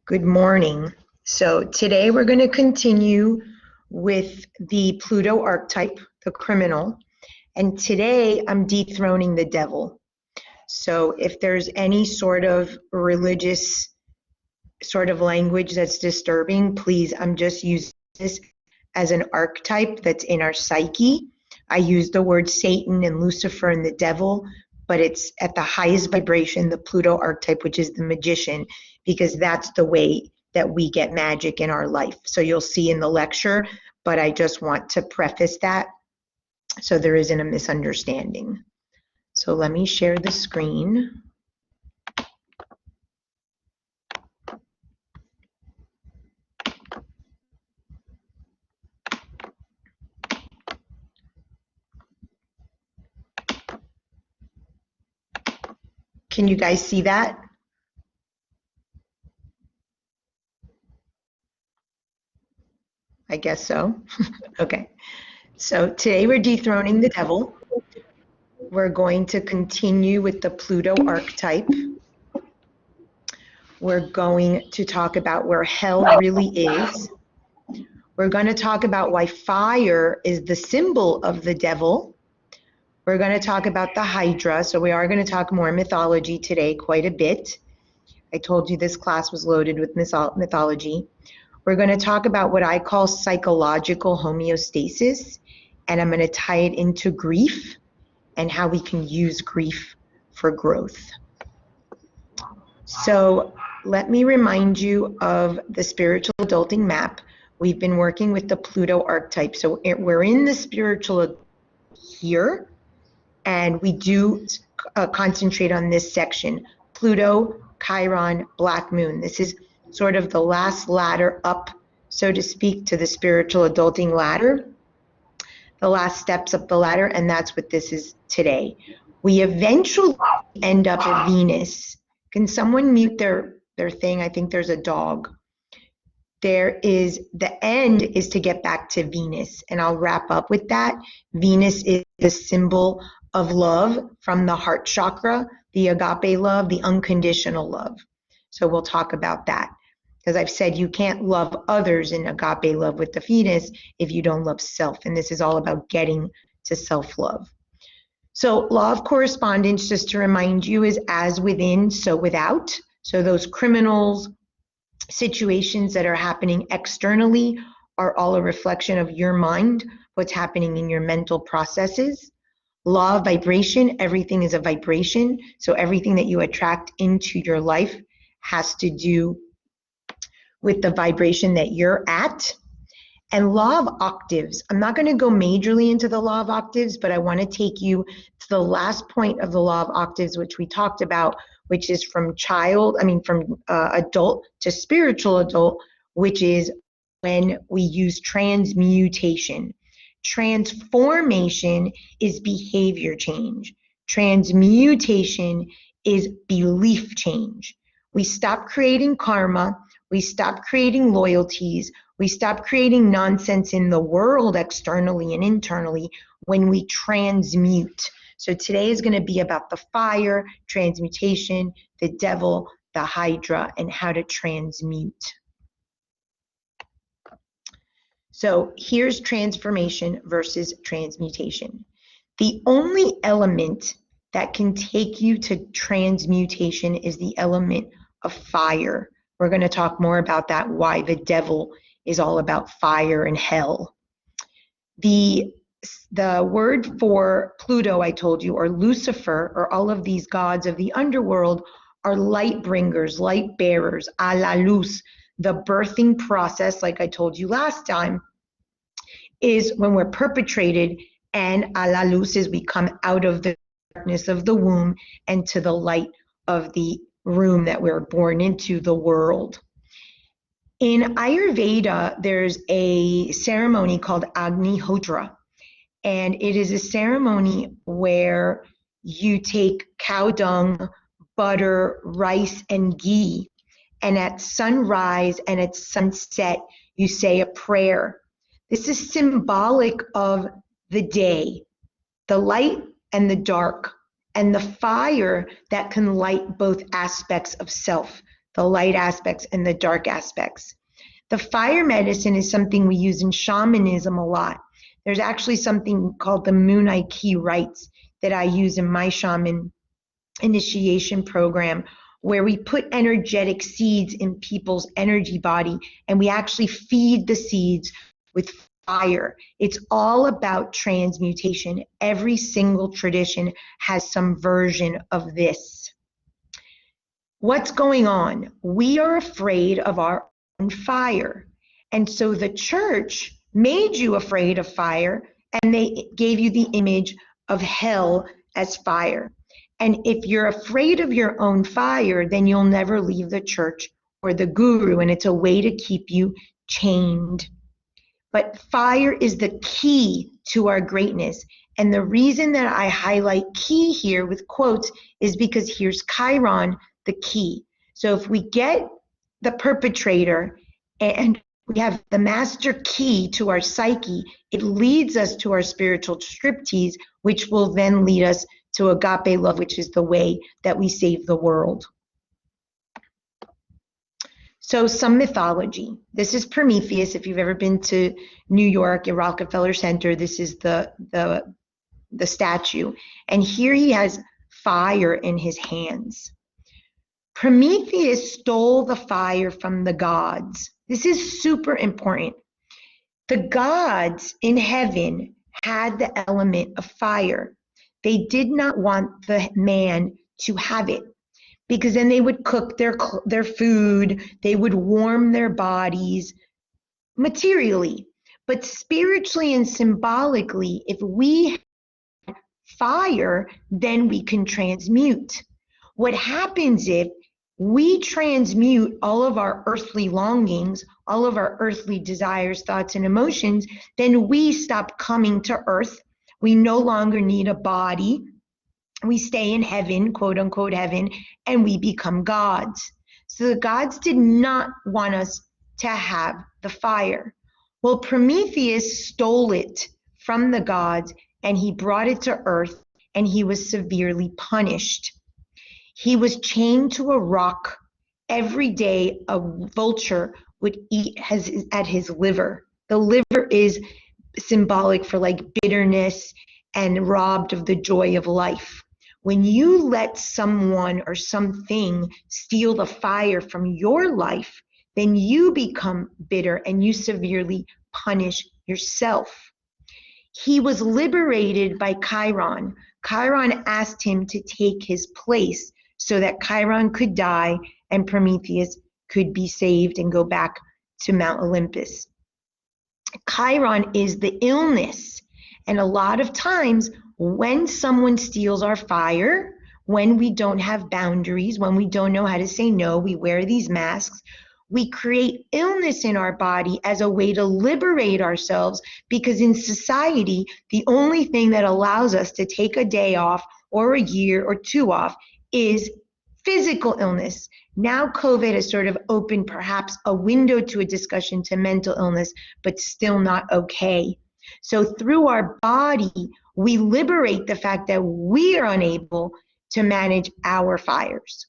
Good morning. So today we're going to continue with the Pluto archetype, the criminal. And today I'm dethroning the devil. So if there's any sort of religious sort of language that's disturbing, please, I'm just using this as an archetype that's in our psyche. I use the word Satan and Lucifer and the devil, but it's at the highest vibration, the Pluto archetype, which is the magician, because that's the way that we get magic in our life. So you'll see in the lecture, but I just want to preface that so there isn't a misunderstanding. So let me share the screen. Can you guys see that? I guess so. Okay. So today we're dethroning the devil. We're going to continue with the Pluto archetype. We're going to talk about where hell really is. We're going to talk about why fire is the symbol of the devil. We're going to talk about the Hydra. So we are going to talk more mythology today, quite a bit. I told you this class was loaded with mythology. We're going to talk about what I call psychological homeostasis, and I'm going to tie it into grief and how we can use grief for growth. So let me remind you of the spiritual adulting map. We've been working with the Pluto archetype. So we're in the spiritual here, and we do concentrate on this section. Pluto, Chiron, Black Moon. This is sort of the last ladder up, so to speak, to the spiritual adulting ladder. The last steps up the ladder, and that's what this is today. We eventually end up at Venus. Can someone mute their thing? I think there's a dog. The end is to get back to Venus, and I'll wrap up with that. Venus is the symbol of love from the heart chakra, the agape love, the unconditional love. So we'll talk about that. Because I've said you can't love others in agape love with the Venus if you don't love self. And this is all about getting to self-love. So law of correspondence, just to remind you, is as within, so without. So those criminals, situations that are happening externally are all a reflection of your mind, what's happening in your mental processes. Law of vibration, everything is a vibration. So everything that you attract into your life has to do with the vibration that you're at. And law of octaves, I'm not going to go majorly into the law of octaves, but I want to take you to the last point of the law of octaves, which we talked about, which is from adult to spiritual adult, which is when we use transmutation. Transformation is behavior change. Transmutation is belief change. We stop creating karma. We stop creating loyalties. We stop creating nonsense in the world externally and internally when we transmute. So today is going to be about the fire, transmutation, the devil, the Hydra, and how to transmute. So here's transformation versus transmutation. The only element that can take you to transmutation is the element of fire. We're going to talk more about that, why the devil is all about fire and hell. The word for Pluto, I told you, or Lucifer, or all of these gods of the underworld, are light bringers, light bearers, a la luz. The birthing process, like I told you last time, is when we're perpetrated, and a la luz is we come out of the darkness of the womb and to the light of the room that we're born into, the world. In Ayurveda, there's a ceremony called Agnihotra, and it is a ceremony where you take cow dung, butter, rice, and ghee, and at sunrise and at sunset, you say a prayer. This is symbolic of the day, the light and the dark, and the fire that can light both aspects of self, the light aspects and the dark aspects. The fire medicine is something we use in shamanism a lot. There's actually something called the Moonai Key rites that I use in my shaman initiation program, where we put energetic seeds in people's energy body and we actually feed the seeds with fire. It's all about transmutation. Every single tradition has some version of this. What's going on? We are afraid of our own fire. And so the church made you afraid of fire, and they gave you the image of hell as fire. And if you're afraid of your own fire, then you'll never leave the church or the guru, and it's a way to keep you chained. But fire is the key to our greatness. And the reason that I highlight key here with quotes is because here's Chiron, the key. So if we get the perpetrator and we have the master key to our psyche, it leads us to our spiritual striptease, which will then lead us to agape love, which is the way that we save the world. So some mythology. This is Prometheus. If you've ever been to New York at Rockefeller Center, this is the statue. And here he has fire in his hands. Prometheus stole the fire from the gods. This is super important. The gods in heaven had the element of fire. They did not want the man to have it, because then they would cook their food, they would warm their bodies materially. But spiritually and symbolically, if we have fire, then we can transmute. What happens if we transmute all of our earthly longings, all of our earthly desires, thoughts, and emotions, then we stop coming to earth. We no longer need a body. We stay in heaven, quote unquote heaven, and we become gods. So the gods did not want us to have the fire. Well, Prometheus stole it from the gods and he brought it to earth, and he was severely punished. He was chained to a rock. Every day a vulture would eat at his liver. The liver is symbolic for like bitterness and robbed of the joy of life. When you let someone or something steal the fire from your life, then you become bitter and you severely punish yourself. He was liberated by Chiron. Chiron asked him to take his place so that Chiron could die and Prometheus could be saved and go back to Mount Olympus. Chiron is the illness. And a lot of times when someone steals our fire, when we don't have boundaries, when we don't know how to say no, we wear these masks, we create illness in our body as a way to liberate ourselves, because in society, the only thing that allows us to take a day off or a year or two off is physical illness. Now COVID has sort of opened perhaps a window to a discussion to mental illness, but still not okay. So through our body, we liberate the fact that we are unable to manage our fires.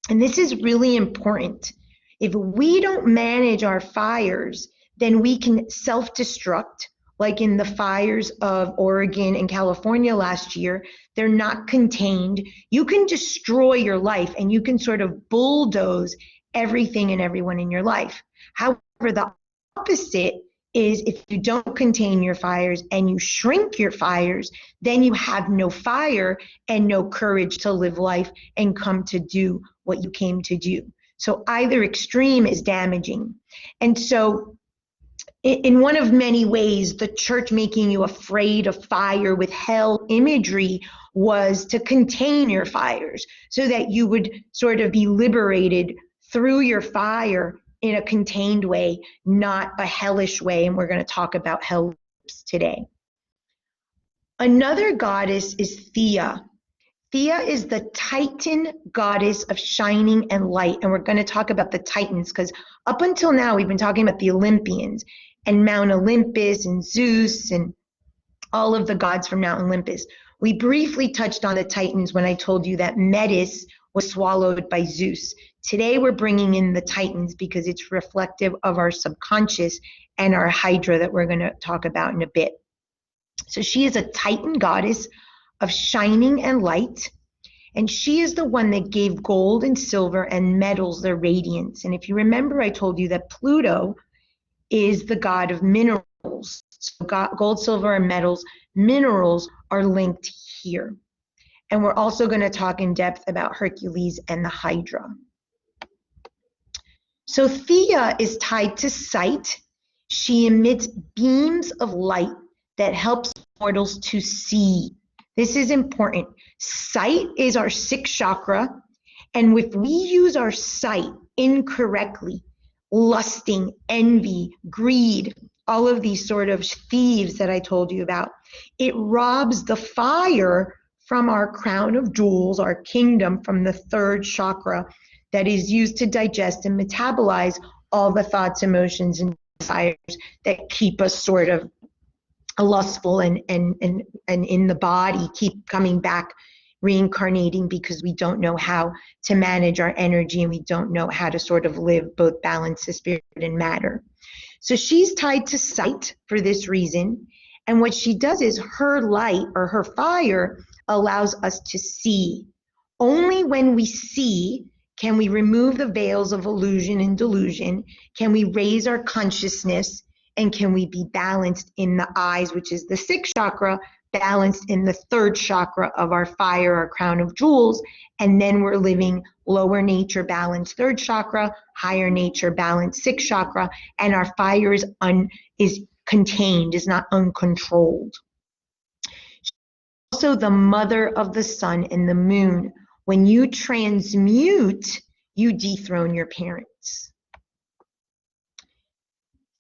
And this is really important. If we don't manage our fires, then we can self-destruct, like in the fires of Oregon and California last year. They're not contained. You can destroy your life and you can sort of bulldoze everything and everyone in your life. However, the opposite is if you don't contain your fires and you shrink your fires, then you have no fire and no courage to live life and come to do what you came to do. So either extreme is damaging. And so in one of many ways, the church making you afraid of fire with hell imagery was to contain your fires so that you would sort of be liberated through your fire in a contained way, not a hellish way. And we're going to talk about hell today. Another goddess is Thea. Thea is the Titan goddess of shining and light. And we're going to talk about the Titans because up until now, we've been talking about the Olympians and Mount Olympus and Zeus and all of the gods from Mount Olympus. We briefly touched on the Titans when I told you that Metis was swallowed by Zeus. Today we're bringing in the Titans because it's reflective of our subconscious and our Hydra that we're going to talk about in a bit. So she is a Titan goddess of shining and light, and she is the one that gave gold and silver and metals their radiance. And if you remember, I told you that Pluto is the god of minerals. So gold, silver, and metals, minerals are linked here. And we're also going to talk in depth about Hercules and the Hydra. So Thea is tied to sight. She emits beams of light that helps mortals to see. This is important. Sight is our sixth chakra, and if we use our sight incorrectly, lusting, envy, greed, all of these sort of thieves that I told you about, it robs the fire from our crown of jewels, our kingdom, from the third chakra that is used to digest and metabolize all the thoughts, emotions, and desires that keep us sort of lustful and in the body, keep coming back, reincarnating, because we don't know how to manage our energy and we don't know how to sort of live both balance the spirit and matter. So she's tied to sight for this reason. And what she does is her light or her fire allows us to see. Only when we see can we remove the veils of illusion and delusion, can we raise our consciousness, and can we be balanced in the eyes, which is the sixth chakra, balanced in the third chakra of our fire, our crown of jewels, and then we're living lower nature balanced third chakra, higher nature balanced sixth chakra, and our fire is contained, is not uncontrolled. She's also the mother of the sun and the moon. When you transmute, you dethrone your parents.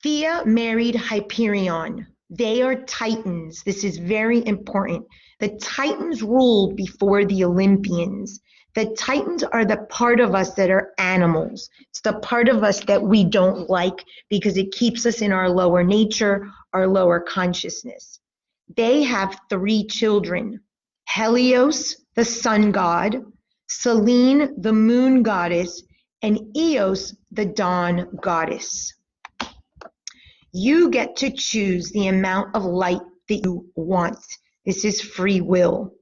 Thea married Hyperion. They are Titans. This is very important. The Titans ruled before the Olympians. The Titans are the part of us that are animals. It's the part of us that we don't like because it keeps us in our lower nature, our lower consciousness. They have 3 children: Helios, the sun god, Selene, the moon goddess, and Eos, the dawn goddess. You get to choose the amount of light that you want. This is free will.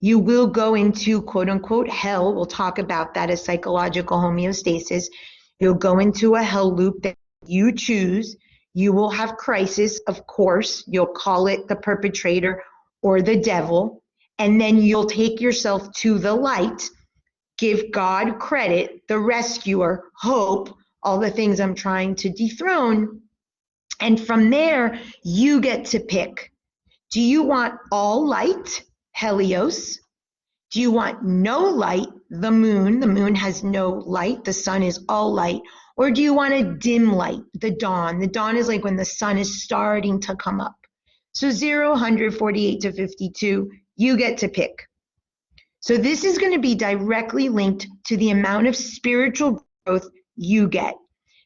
You will go into quote unquote hell. We'll talk about that as psychological homeostasis. You'll go into a hell loop that you choose. You will have crisis, of course. You'll call it the perpetrator or the devil. And then you'll take yourself to the light, give God credit, the rescuer, hope, all the things I'm trying to dethrone. And from there, you get to pick. Do you want all light, Helios? Do you want no light, the moon? The moon has no light. The sun is all light. Or do you want a dim light, the dawn? The dawn is like when the sun is starting to come up. So 0, 100, 48 to 52, you get to pick. So this is going to be directly linked to the amount of spiritual growth you get.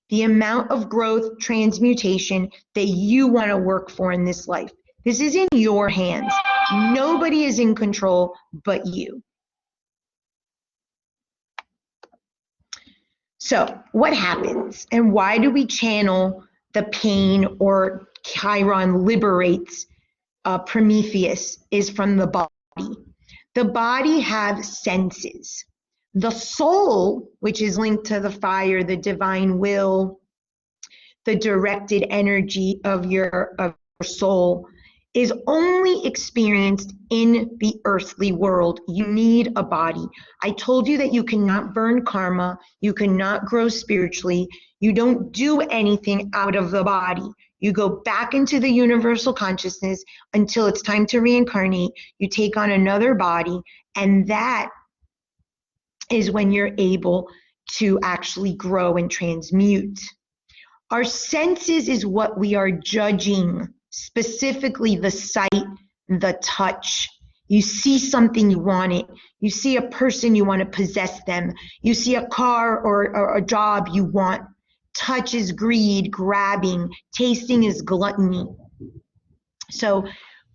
The amount of growth, transmutation that you want to work for in this life. This is in your hands. Nobody is in control but you. So what happens and why do we channel the pain, or Chiron liberates Prometheus, is from the body. The body has senses. The soul, which is linked to the fire, the divine will, the directed energy of your soul, is only experienced in the earthly world. You need a body. I told you that you cannot burn karma, you cannot grow spiritually, you don't do anything out of the body. You go back into the universal consciousness until it's time to reincarnate. You take on another body, and that is when you're able to actually grow and transmute. Our senses is what we are judging, specifically the sight, the touch. You see something, you want it. You see a person, you want to possess them. You see a car or a job you want. Touch is greed, grabbing. Tasting is gluttony. So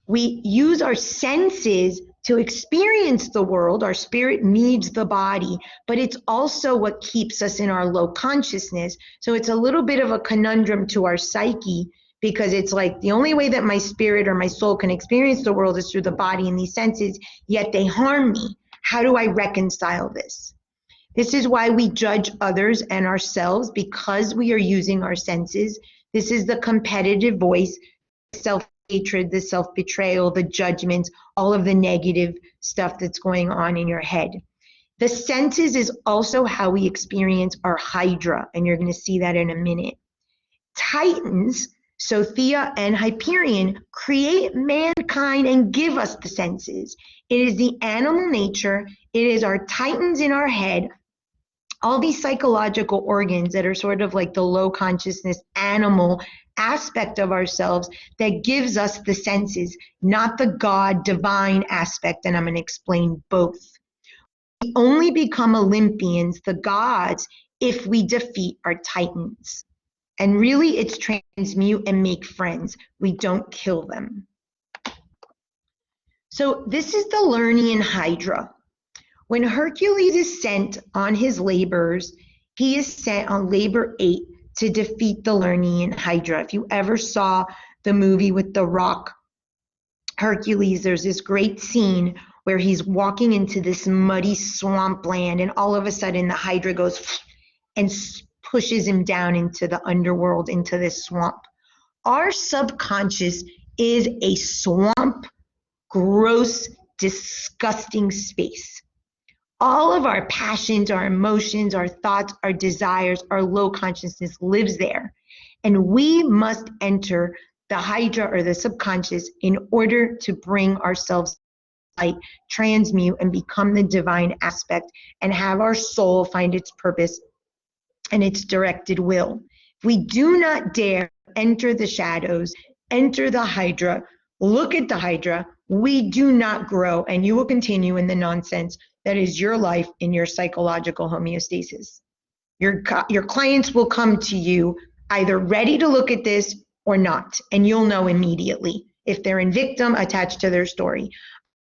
we use our senses To experience the world, our spirit needs the body, but it's also what keeps us in our low consciousness. So it's a little bit of a conundrum to our psyche, because it's like the only way that my spirit or my soul can experience the world is through the body and these senses, yet they harm me. How do I reconcile this? This is why we judge others and ourselves, because we are using our senses. This is the competitive voice, self-hatred, the self-betrayal, the judgments, all of the negative stuff that's going on in your head. The senses is also how we experience our Hydra, and you're going to see that in a minute. Titans, so Thea and Hyperion, create mankind and give us the senses. It is the animal nature. It is our Titans in our head, all these psychological organs that are sort of like the low consciousness animal aspect of ourselves that gives us the senses, not the God divine aspect. And I'm going to explain both. We only become Olympians, the gods, if we defeat our Titans. And really, it's transmute and make friends. We don't kill them. So this is the Learning Hydra. When Hercules is sent on his labors, he is sent on labor 8 to defeat the Learning Hydra. If you ever saw the movie with The Rock, Hercules, there's this great scene where he's walking into this muddy swampland, and all of a sudden the Hydra goes and pushes him down into the underworld, into this swamp. Our subconscious is a swamp, gross, disgusting space. All of our passions, our emotions, our thoughts, our desires, our low consciousness lives there. And we must enter the Hydra or the subconscious in order to bring ourselves light, transmute, and become the divine aspect, and have our soul find its purpose and its directed will. If we do not dare enter the shadows, enter the Hydra, look at the Hydra, we do not grow, and you will continue in the nonsense that is your life in your psychological homeostasis. Your clients will come to you either ready to look at this or not, and you'll know immediately if they're in victim attached to their story.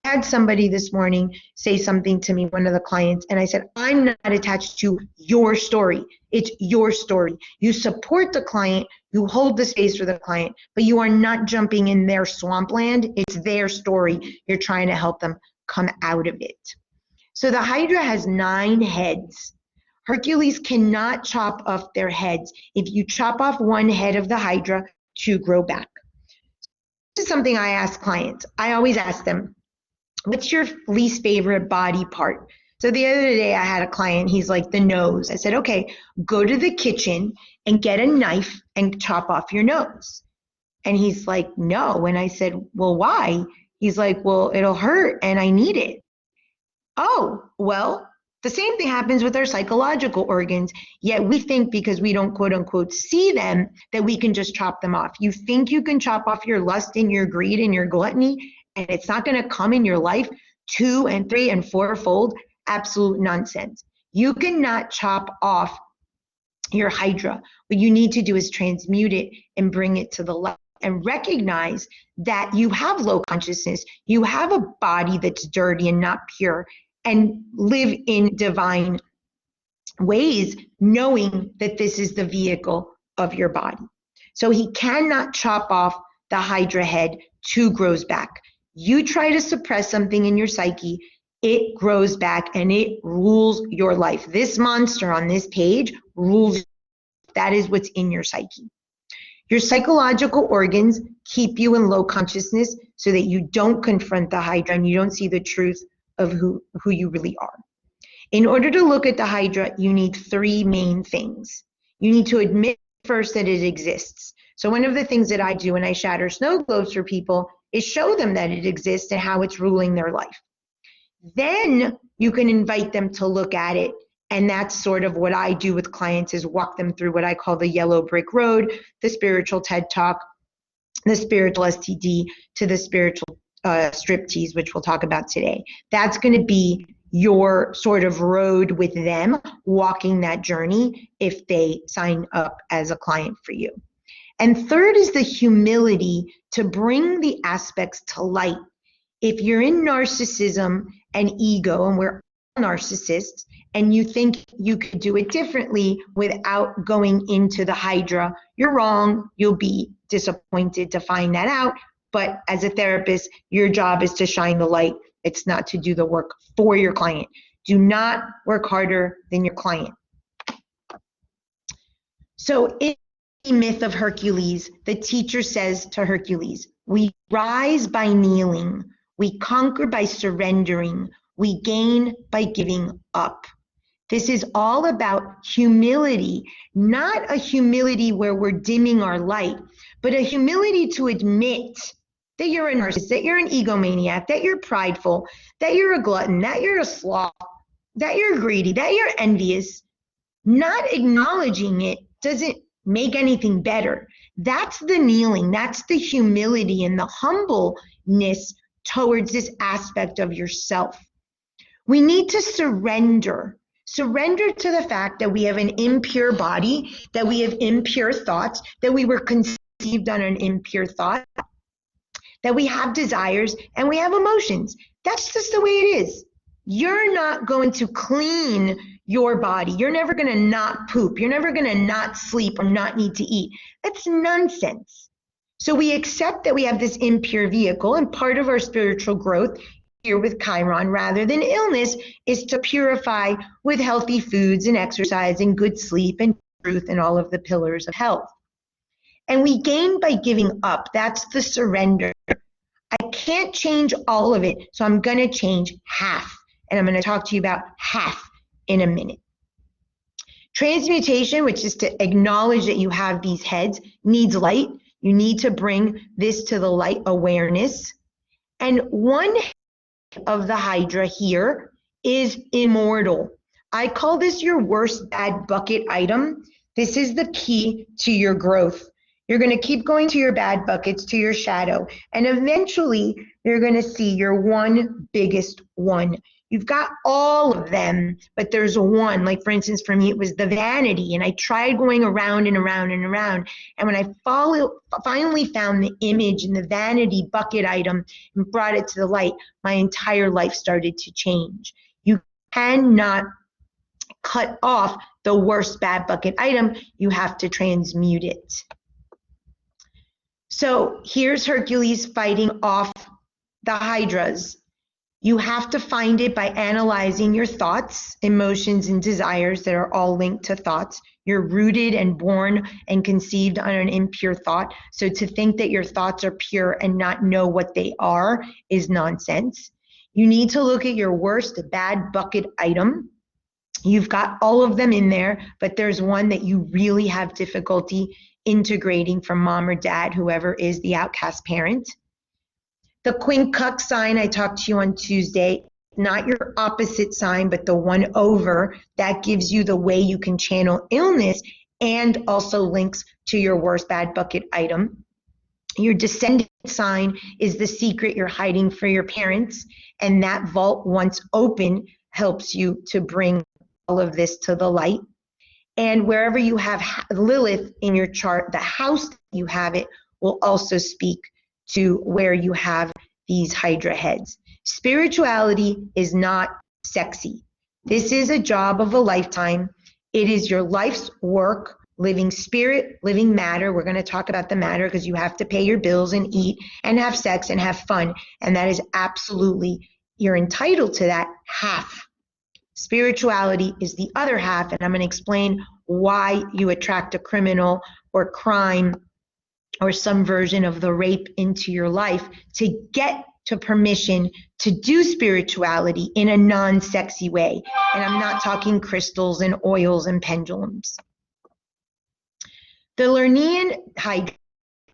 I had somebody this morning say something to me, one of the clients, and I said, I'm not attached to your story. It's your story. You support the client, you hold the space for the client, but you are not jumping in their swampland. It's their story. You're trying to help them come out of it. So the Hydra has 9 heads. Hercules cannot chop off their heads. If you chop off one head of the Hydra, 2 grow back. This is something I ask clients. I always ask them, what's your least favorite body part? So the other day I had a client, he's like, the nose. I said, okay, go to the kitchen and get a knife and chop off your nose. And he's like, no. And I said, well, why? He's like, well, it'll hurt and I need it. Oh, well, the same thing happens with our psychological organs, yet we think because we don't quote unquote see them that we can just chop them off. You think you can chop off your lust and your greed and your gluttony, and it's not going to come in your life 2 and 3 and 4-fold? Absolute nonsense. You cannot chop off your Hydra. What you need to do is transmute it and bring it to the light and recognize that you have low consciousness. You have a body that's dirty and not pure, and live in divine ways, knowing that this is the vehicle of your body. So he cannot chop off the Hydra head. 2 grows back. You try to suppress something in your psyche, it grows back and it rules your life. This monster on this page rules. That is what's in your psyche. Your psychological organs keep you in low consciousness so that you don't confront the Hydra and you don't see the truth of who you really are. In order to look at the Hydra, you need 3 main things. You need to admit first that it exists. So one of the things that I do when I shatter snow globes for people is show them that it exists and how it's ruling their life. Then you can invite them to look at it. And that's sort of what I do with clients, is walk them through what I call the yellow brick road, the spiritual TED Talk, the spiritual STD, to the spiritual striptease, which we'll talk about today. That's going to be your sort of road with them, walking that journey if they sign up as a client for you. And third is the humility to bring the aspects to light. If you're in narcissism and ego, and we're all narcissists, and you think you could do it differently without going into the Hydra, you're wrong. You'll be disappointed to find that out. But as a therapist, your job is to shine the light. It's not to do the work for your client. Do not work harder than your client. So in the myth of Hercules, the teacher says to Hercules, we rise by kneeling, we conquer by surrendering, we gain by giving up. This is all about humility, not a humility where we're dimming our light, but a humility to admit that you're a narcissist, that you're an egomaniac, that you're prideful, that you're a glutton, that you're a sloth, that you're greedy, that you're envious. Not acknowledging it doesn't make anything better. That's the kneeling, that's the humility and the humbleness towards this aspect of yourself. We need to surrender. Surrender to the fact that we have an impure body, that we have impure thoughts, that we were conceived on an impure thought, that we have desires and we have emotions. That's just the way it is. You're not going to clean your body. You're never going to not poop. You're never going to not sleep or not need to eat. That's nonsense. So we accept that we have this impure vehicle, and part of our spiritual growth here with Chiron, rather than illness, is to purify with healthy foods and exercise and good sleep and truth and all of the pillars of health. And we gain by giving up. That's the surrender. I can't change all of it, so I'm going to change half. And I'm going to talk to you about half in a minute. Transmutation, which is to acknowledge that you have these heads, needs light. You need to bring this to the light awareness. And one of the Hydra here is immortal. I call this your worst bad bucket item. This is the key to your growth. You're going to keep going to your bad buckets, to your shadow, and eventually you're going to see your one biggest one. You've got all of them, but there's one. Like, for instance, for me, it was the vanity, and I tried going around and around and around. And when I finally found the image in the vanity bucket item and brought it to the light, my entire life started to change. You cannot cut off the worst bad bucket item. You have to transmute it. So here's Hercules fighting off the Hydras. You have to find it by analyzing your thoughts, emotions, and desires that are all linked to thoughts. You're rooted and born and conceived on an impure thought. So to think that your thoughts are pure and not know what they are is nonsense. You need to look at your worst bad bucket item. You've got all of them in there, but there's one that you really have difficulty integrating from mom or dad, whoever is the outcast parent. The quincunx sign, I talked to you on Tuesday, not your opposite sign, but the one over, that gives you the way you can channel illness and also links to your worst bad bucket item. Your descendant sign is the secret you're hiding for your parents, and that vault, once open, helps you to bring all of this to the light. And wherever you have Lilith in your chart, the house that you have it will also speak to where you have these Hydra heads. Spirituality is not sexy. This is a job of a lifetime. It is your life's work, living spirit, living matter. We're going to talk about the matter because you have to pay your bills and eat and have sex and have fun. And that is absolutely, you're entitled to that half. Spirituality is the other half, and I'm going to explain why you attract a criminal or crime or some version of the rape into your life to get to permission to do spirituality in a non-sexy way. And I'm not talking crystals and oils and pendulums. The Learning Hydra,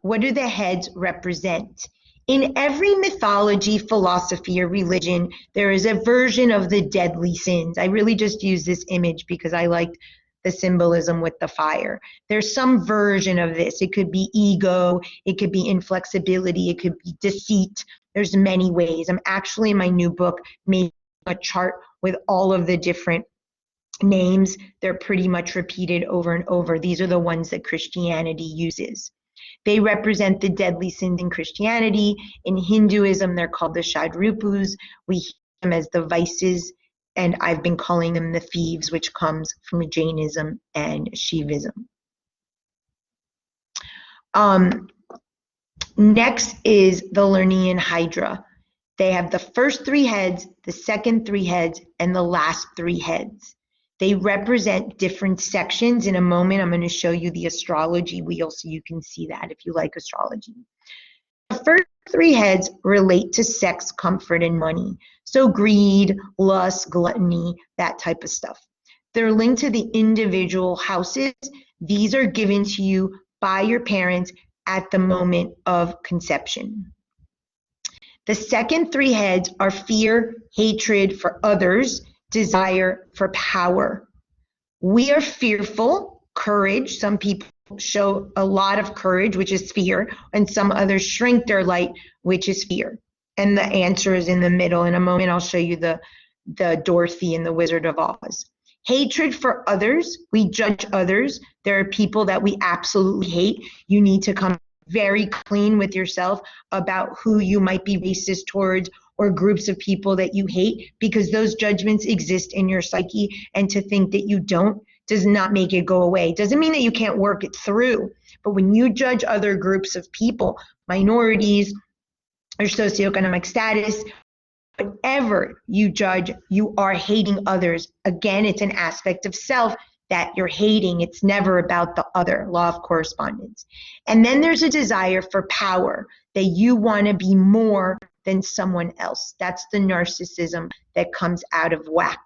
what do the heads represent? In every mythology, philosophy, or religion, there is a version of the deadly sins. I really just use this image because I liked the symbolism with the fire. There's some version of this. It could be ego, it could be inflexibility, it could be deceit. There's many ways. I'm actually in my new book making a chart with all of the different names. They're pretty much repeated over and over. These are the ones that Christianity uses. They represent the deadly sins in Christianity. In Hinduism, they're called the Shadrupus. We hear them as the vices, and I've been calling them the thieves, which comes from Jainism and Shivism. Next is the Learning Hydra. They have the first 3 heads, the second 3 heads, and the last 3 heads. They represent different sections. In a moment, I'm going to show you the astrology wheel so you can see that if you like astrology. The first 3 heads relate to sex, comfort, and money. So greed, lust, gluttony, that type of stuff. They're linked to the individual houses. These are given to you by your parents at the moment of conception. The second 3 heads are fear, hatred for others, desire for power. We are fearful, courage. Some people show a lot of courage, which is fear, and some others shrink their light, which is fear. And the answer is in the middle. In a moment, I'll show you the Dorothy and the Wizard of Oz. Hatred for others. We judge others. There are people that we absolutely hate. You need to come very clean with yourself about who you might be racist towards or groups of people that you hate, because those judgments exist in your psyche, and to think that you don't does not make it go away. Doesn't mean that you can't work it through, but when you judge other groups of people, minorities, or socioeconomic status, whatever you judge, you are hating others. Again, it's an aspect of self that you're hating. It's never about the other, law of correspondence. And then there's a desire for power, that you want to be more than someone else. That's the narcissism that comes out of whack.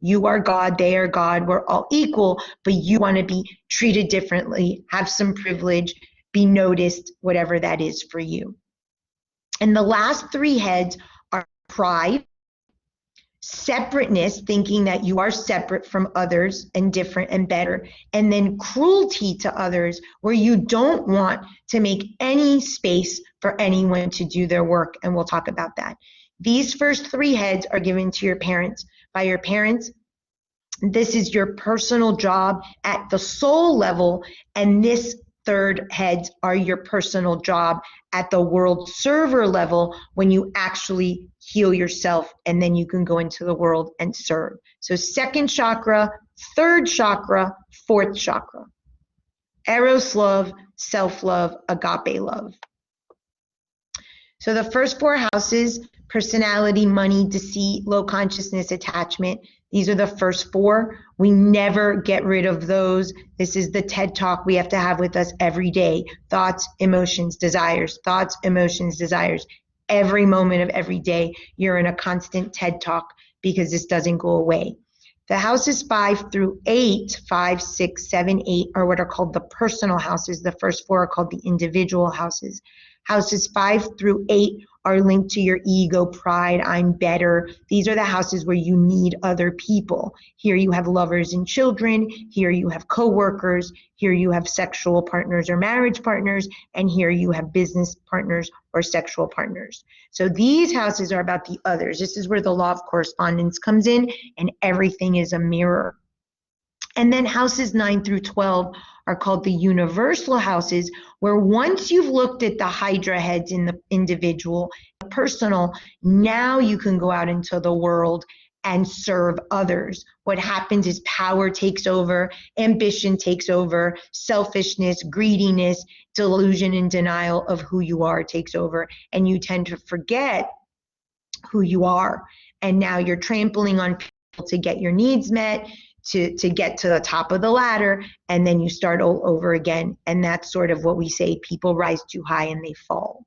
You are God, they are God, we're all equal, but you want to be treated differently, have some privilege, be noticed, whatever that is for you. And the last 3 heads are pride, separateness, thinking that you are separate from others and different and better, and then cruelty to others, where you don't want to make any space for anyone to do their work, and we'll talk about that. These first 3 heads are given to your parents by your parents. This is your personal job at the soul level, and this 3rd heads are your personal job at the world server level, when you actually heal yourself, and then you can go into the world and serve. So 2nd chakra, 3rd chakra, 4th chakra. Eros love, self-love, agape love. So the first 4 houses, personality, money, deceit, low consciousness, attachment. These are the first 4. We never get rid of those. This is the TED Talk we have to have with us every day. Thoughts, emotions, desires. Thoughts, emotions, desires. Every moment of every day, you're in a constant TED Talk, because this doesn't go away. The houses 5 through 8, 5, 6, 7, 8 are what are called the personal houses. The first 4 are called the individual houses. Houses 5 through 8 are linked to your ego, pride, I'm better. These are the houses where you need other people. Here you have lovers and children. Here you have co-workers. Here you have sexual partners or marriage partners. And here you have business partners or sexual partners. So these houses are about the others. This is where the law of correspondence comes in, and everything is a mirror. And then houses 9 through 12 are called the universal houses, where once you've looked at the Hydra heads in the individual, the personal, now you can go out into the world and serve others. What happens is power takes over, ambition takes over, selfishness, greediness, delusion and denial of who you are takes over, and you tend to forget who you are. And now you're trampling on people to get your needs met, to get to the top of the ladder, and then you start all over again. And that's sort of what we say, people rise too high and they fall.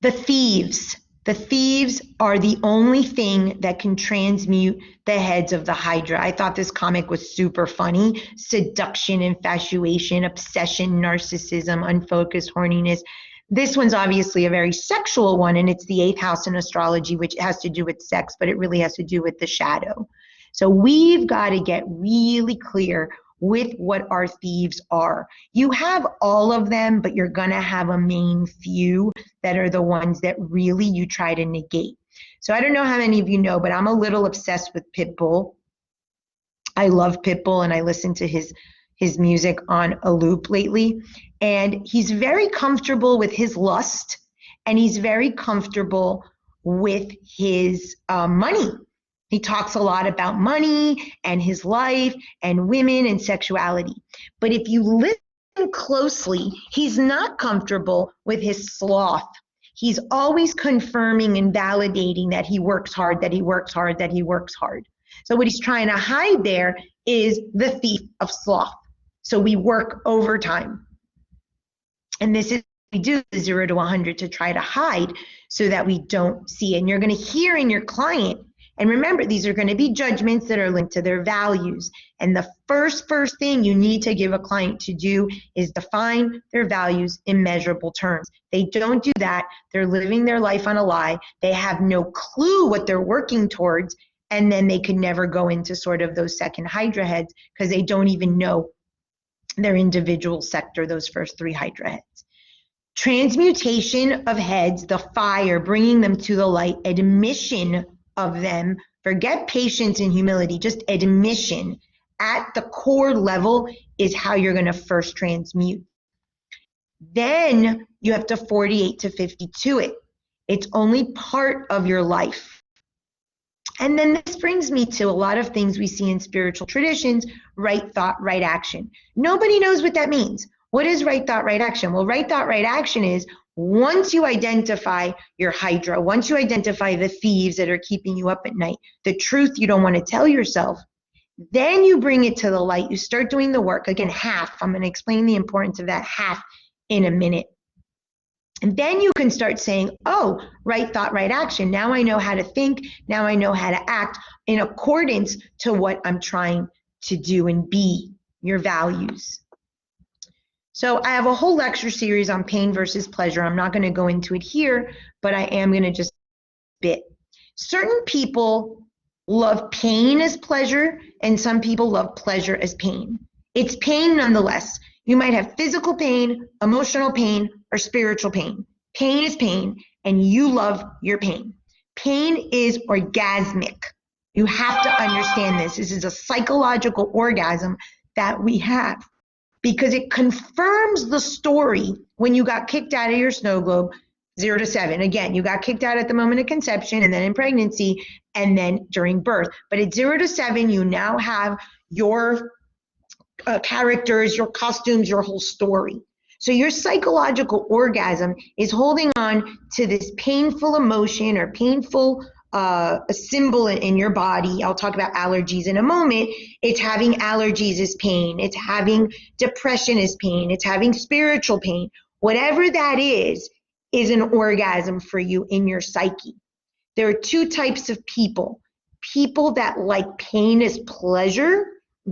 The thieves. The thieves are the only thing that can transmute the heads of the Hydra. I thought this comic was super funny. Seduction, infatuation, obsession, narcissism, unfocused horniness. This one's obviously a very sexual one, and it's the 8th house in astrology, which has to do with sex, but it really has to do with the shadow. So we've got to get really clear with what our thieves are. You have all of them, but you're going to have a main few that are the ones that really you try to negate. So I don't know how many of you know, but I'm a little obsessed with Pitbull. I love Pitbull, and I listen to his his music on a loop lately. And he's very comfortable with his lust, and he's very comfortable with his money. He talks a lot about money and his life and women and sexuality. But if you listen closely, he's not comfortable with his sloth. He's always confirming and validating that he works hard, that he works hard, that he works hard. So what he's trying to hide there is the thief of sloth. So we work overtime. And this is what we do, 0 to 100, to try to hide so that we don't see it. And you're going to hear in your client, and remember, these are going to be judgments that are linked to their values. And the first thing you need to give a client to do is define their values in measurable terms. They don't do that. They're living their life on a lie. They have no clue what they're working towards. And then they could never go into sort of those second Hydra heads because they don't even know their individual sector, those first 3 Hydra heads. Transmutation of heads, the fire, bringing them to the light, admission of them, forget patience and humility, just admission at the core level is how you're going to first transmute. Then you have to 48 to 52 it. It's only part of your life. And then this brings me to a lot of things we see in spiritual traditions: right thought, right action. Nobody knows what that means. What is right thought, right action? Well, right thought, right action is once you identify your Hydra, once you identify the thieves that are keeping you up at night, the truth you don't want to tell yourself, then you bring it to the light. You start doing the work. Again, half. I'm going to explain the importance of that half in a minute. And then you can start saying, oh, right thought, right action. Now I know how to think. Now I know how to act in accordance to what I'm trying to do and be, your values. So I have a whole lecture series on pain versus pleasure. I'm not going to go into it here, but I am going to just bit. Certain people love pain as pleasure, and some people love pleasure as pain. It's pain nonetheless. You might have physical pain, emotional pain, or spiritual pain. Pain is pain, and you love your pain. Pain is orgasmic. You have to understand this. This is a psychological orgasm that we have, because it confirms the story when you got kicked out of your snow globe, 0 to 7. Again, you got kicked out at the moment of conception, and then in pregnancy, and then during birth. But at 0 to 7, you now have your characters, your costumes, your whole story. So your psychological orgasm is holding on to this painful emotion or painful a symbol in your body. I'll talk about allergies in a moment. It's having allergies is pain. It's having depression is pain. It's having spiritual pain. Whatever that is an orgasm for you in your psyche. There are 2 types of people. People that like pain as pleasure.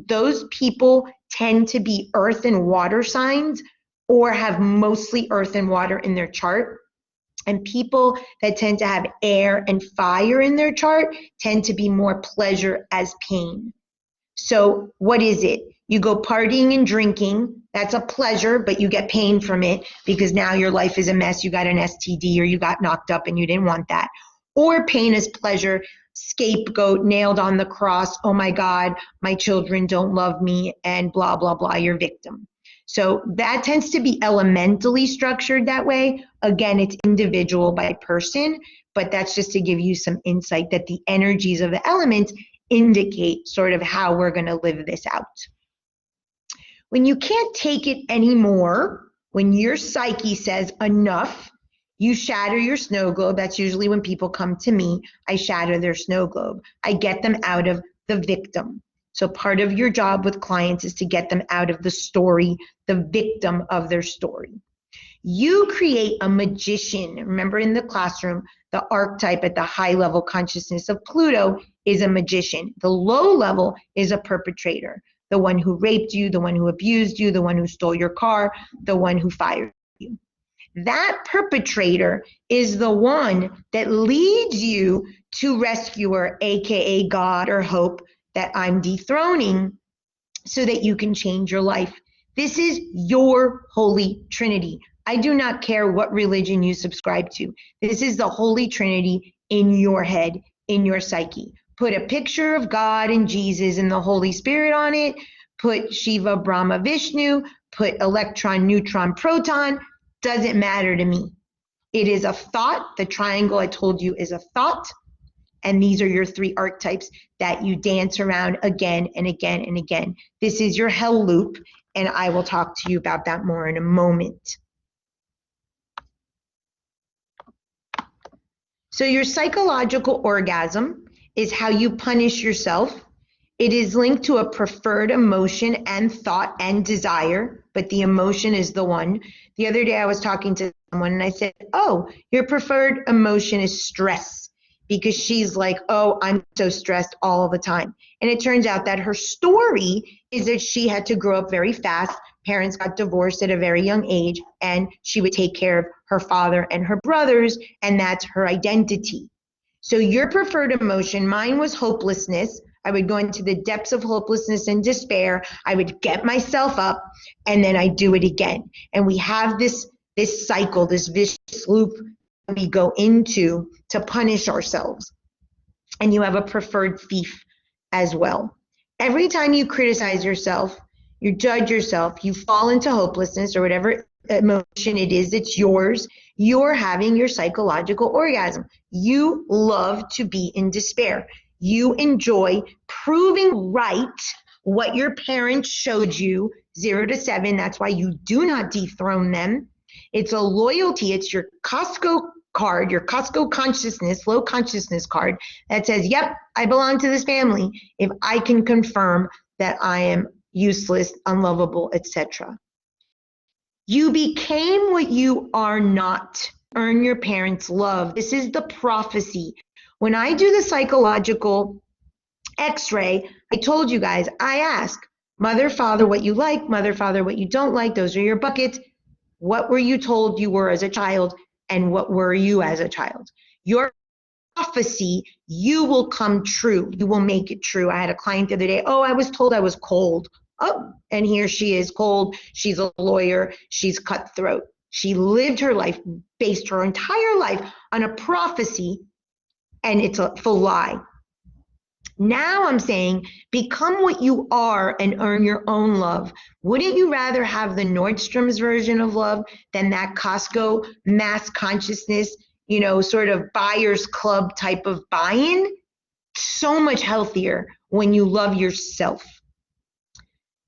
Those people tend to be earth and water signs or have mostly earth and water in their chart. And people that tend to have air and fire in their chart tend to be more pleasure as pain. So what is it? You go partying and drinking, that's a pleasure, but you get pain from it because now your life is a mess. You got an STD or you got knocked up and you didn't want that. Or pain as pleasure, scapegoat, nailed on the cross, oh my God, my children don't love me, and blah, blah, blah, you're victim. So that tends to be elementally structured that way. Again, it's individual by person, but that's just to give you some insight that the energies of the elements indicate sort of how we're going to live this out. When you can't take it anymore, when your psyche says enough, you shatter your snow globe. That's usually when people come to me. I shatter their snow globe. I get them out of the victim. So part of your job with clients is to get them out of the story, the victim of their story. You create a magician. Remember in the classroom, the archetype at the high level consciousness of Pluto is a magician. The low level is a perpetrator. The one who raped you, the one who abused you, the one who stole your car, the one who fired you. That perpetrator is the one that leads you to rescuer, aka God or hope, that I'm dethroning so that you can change your life. This is your Holy Trinity. I do not care what religion you subscribe to. This is the Holy Trinity in your head, in your psyche. Put a picture of God and Jesus and the Holy Spirit on it. put Shiva, Brahma, Vishnu, put electron, neutron, proton, doesn't matter to me. It is a thought. The triangle I told you is a thought. And these are your 3 archetypes that you dance around again and again and again. This is your hell loop, and I will talk to you about that more in a moment. So your psychological orgasm is how you punish yourself. It is linked to a preferred emotion and thought and desire, but the emotion is the one. The other day I was talking to someone and I said, oh, your preferred emotion is stress, because she's like, oh, I'm so stressed all the time. And it turns out that her story is that she had to grow up very fast. Parents got divorced at a very young age, and she would take care of her father and her brothers, and that's her identity. So your preferred emotion, mine was hopelessness. I would go into the depths of hopelessness and despair. I would get myself up, and then I do it again. And we have this cycle, this vicious loop we go into to punish ourselves. And you have a preferred thief as well. Every time you criticize yourself, you judge yourself, you fall into hopelessness or whatever emotion it is, it's yours, you're having your psychological orgasm. You love to be in despair. You enjoy proving right what your parents showed you, 0 to 7. That's why you do not dethrone them. It's a loyalty. It's your Costco card, your Costco consciousness, low consciousness card that says, yep, I belong to this family if I can confirm that I am useless, unlovable, etc. You became what you are not. Earn your parents' love. This is the prophecy. When I do the psychological x-ray, I told you guys, I ask mother, father, what you like, mother, father, what you don't like. Those are your buckets. What were you told you were as a child, and what were you as a child? Your prophecy, you will come true. You will make it true. I had a client the other day, oh, I was told I was cold. Oh, and here she is cold. She's a lawyer. She's cutthroat. She lived her life, based her entire life on a prophecy, and it's a full lie. Now I'm saying, become what you are and earn your own love. Wouldn't you rather have the Nordstrom's version of love than that Costco mass consciousness, sort of buyer's club type of buy-in? So much healthier when you love yourself.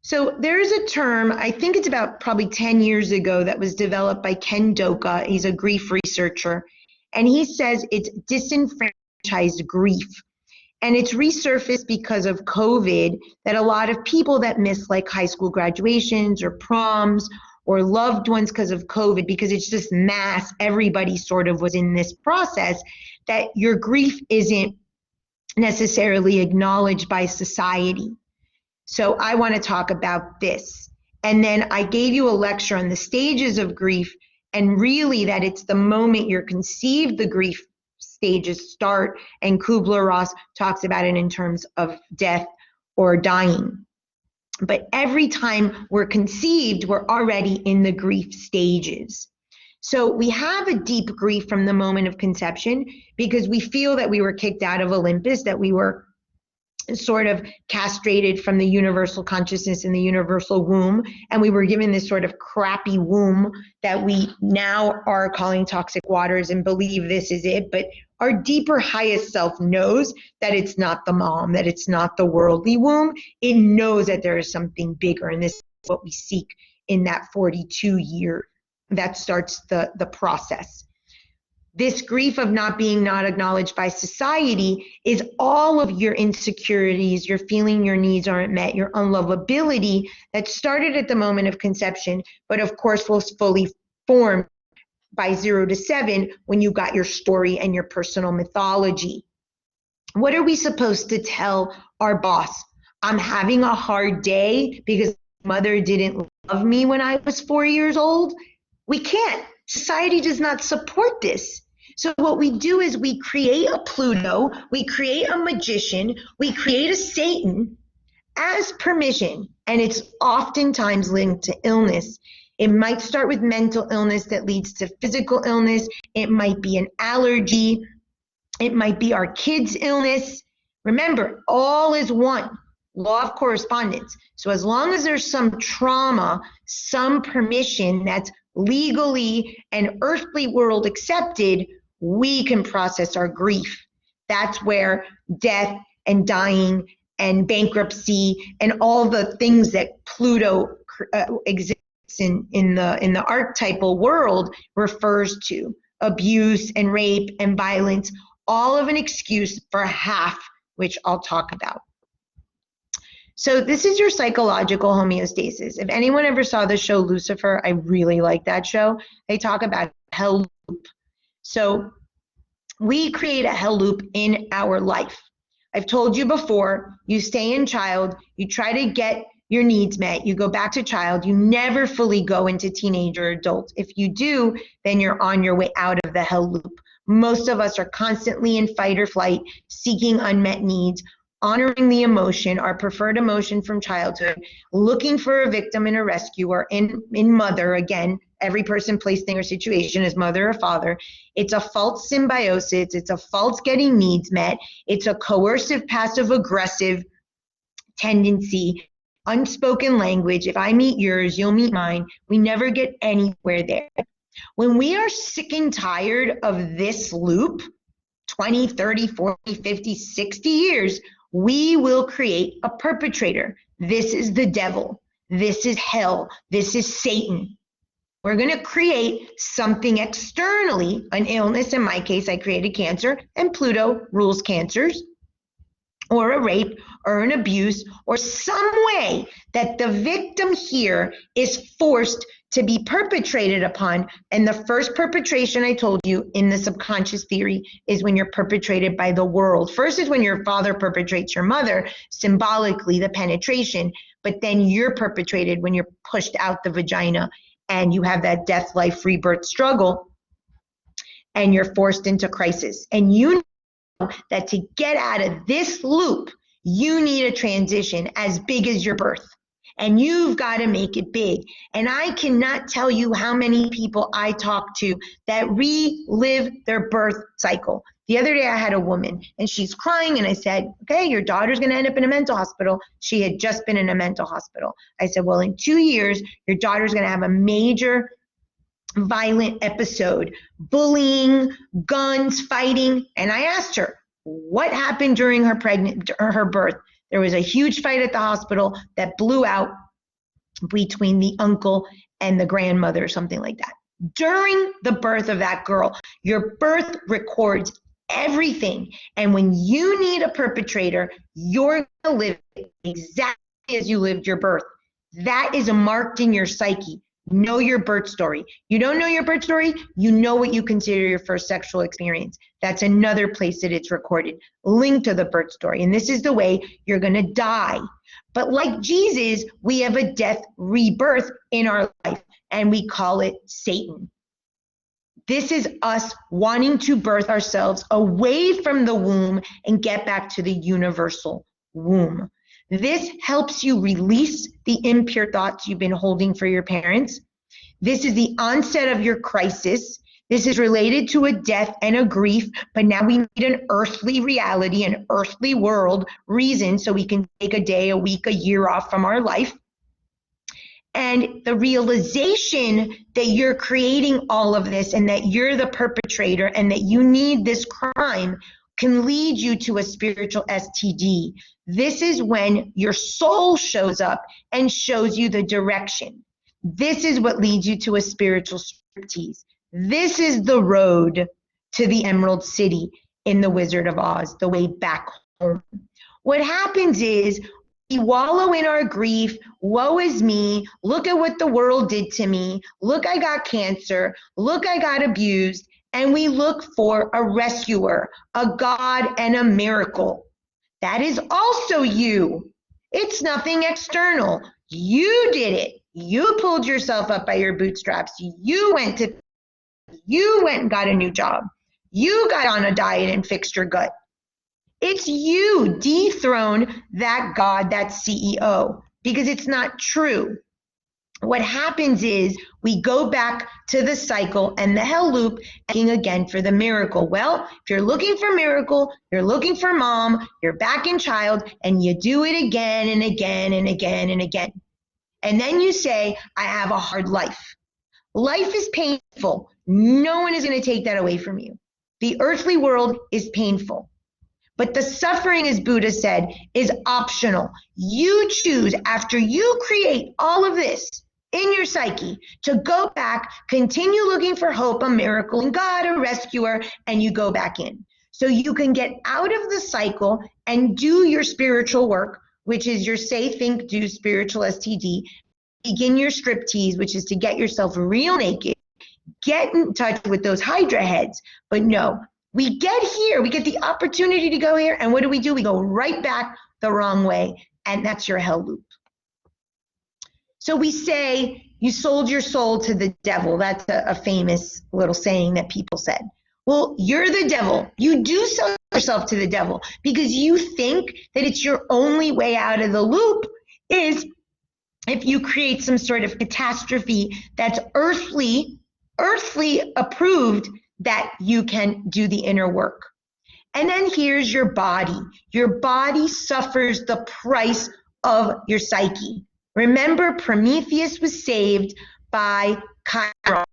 So there's a term, I think it's about probably 10 years ago, that was developed by Ken Doka. He's a grief researcher. And he says it's disenfranchised grief. And it's resurfaced because of COVID, that a lot of people that miss like high school graduations or proms or loved ones because of COVID, because it's just mass, everybody sort of was in this process, that your grief isn't necessarily acknowledged by society. So I want to talk about this. And then I gave you a lecture on the stages of grief, and really that it's the moment you're conceived, the grief stages start, and Kubler-Ross talks about it in terms of death or dying. But every time we're conceived, we're already in the grief stages. So we have a deep grief from the moment of conception, because we feel that we were kicked out of Olympus, that we were sort of castrated from the universal consciousness in the universal womb, and we were given this sort of crappy womb that we now are calling toxic waters and believe this is it. But our deeper highest self knows that it's not the mom, that it's not the worldly womb. It knows that there is something bigger, and this is what we seek in that 42 year that starts the process. This grief of not acknowledged by society is all of your insecurities, your feeling your needs aren't met, your unlovability that started at the moment of conception, but of course was fully formed by 0 to 7 when you got your story and your personal mythology. What are we supposed to tell our boss? I'm having a hard day because mother didn't love me when I was 4 years old? We can't. Society does not support this. So what we do is we create a Pluto, we create a magician, we create a Satan as permission, and it's oftentimes linked to illness. It might start with mental illness that leads to physical illness. It might be an allergy. It might be our kids' illness. Remember, all is one. law of correspondence. So as long as there's some trauma, some permission that's legally and earthly world accepted, we can process our grief. That's where death and dying and bankruptcy and all the things that Pluto exists in the archetypal world refers to. Abuse and rape and violence, all of an excuse for half, which I'll talk about. So this is your psychological homeostasis. If anyone ever saw the show Lucifer, I really like that show. They talk about hell loop. So we create a hell loop in our life. I've told you before, you stay in child, you try to get your needs met, you go back to child, you never fully go into teenage or adult. If you do, then you're on your way out of the hell loop. Most of us are constantly in fight or flight, seeking unmet needs, honoring the emotion, our preferred emotion from childhood, looking for a victim and a rescuer in mother. Again, every person, place, thing, or situation is mother or father. It's a false symbiosis. It's a false getting needs met. It's a coercive, passive, aggressive tendency, unspoken language. If I meet yours, you'll meet mine. We never get anywhere there. When we are sick and tired of this loop, 20, 30, 40, 50, 60 years, we will create a perpetrator. This is the devil. This is hell. This is Satan. We're going to create something externally, an illness. In my case, I created cancer, and Pluto rules cancers, or a rape, or an abuse, or some way that the victim here is forced to be perpetrated upon. And the first perpetration, I told you, in the subconscious theory, is when you're perpetrated by the world. First is when your father perpetrates your mother, symbolically the penetration, but then you're perpetrated when you're pushed out the vagina and you have that death, life, rebirth struggle, and you're forced into crisis. And you know that to get out of this loop, you need a transition as big as your birth. And you've got to make it big. And I cannot tell you how many people I talk to that relive their birth cycle. The other day I had a woman and she's crying and I said, okay, your daughter's going to end up in a mental hospital. She had just been in a mental hospital. I said, well, in 2 years, your daughter's going to have a major violent episode, bullying, guns, fighting. And I asked her, what happened during her birth? There was a huge fight at the hospital that blew out between the uncle and the grandmother or something like that. During the birth of that girl, your birth records everything. And when you need a perpetrator, you're going to live exactly as you lived your birth. That is marked in your psyche. Know your birth story. You don't know your birth story, you know what you consider your first sexual experience. That's another place that it's recorded, linked to the birth story. And this is the way you're going to die. But like Jesus, we have a death rebirth in our life, and we call it Satan. This is us wanting to birth ourselves away from the womb and get back to the universal womb. This helps you release the impure thoughts you've been holding for your parents. This is the onset of your crisis. This is related to a death and a grief, but now we need an earthly reality, an earthly world reason so we can take a day, a week, a year off from our life. And the realization that you're creating all of this and that you're the perpetrator and that you need this crime can lead you to a spiritual STD. This is when your soul shows up and shows you the direction. This is what leads you to a spiritual striptease. This is the road to the Emerald City in The Wizard of Oz, the way back home. What happens is we wallow in our grief. Woe is me. Look at what the world did to me. Look, I got cancer. Look, I got abused. And we look for a rescuer, a God, and a miracle. That is also you. It's nothing external. You did it. You pulled yourself up by your bootstraps. You went and got a new job. You got on a diet and fixed your gut. It's you. Dethrone that God, that CEO, because it's not true. what happens is we go back to the cycle and the hell loop, looking again for the miracle. Well, if you're looking for miracle, you're looking for mom, you're back in child, and you do it again and again and again and again. And then you say, I have a hard life. Life is painful. No one is going to take that away from you. The earthly world is painful. But the suffering, as Buddha said, is optional. You choose, after you create all of this in your psyche, to go back, continue looking for hope, a miracle, and God, a rescuer, and you go back in. So you can get out of the cycle and do your spiritual work, which is your say, think, do spiritual STD. Begin your striptease, which is to get yourself real naked, get in touch with those Hydra heads. But no, we get here, we get the opportunity to go here, and what do? We go right back the wrong way, and that's your hell loop. So we say, you sold your soul to the devil. That's a famous little saying that people said. Well, you're the devil. You do sell yourself to the devil because you think that it's your only way out of the loop is if you create some sort of catastrophe that's earthly approved, that you can do the inner work. And then here's your body. Your body suffers the price of your psyche. Remember, Prometheus was saved by Chiron.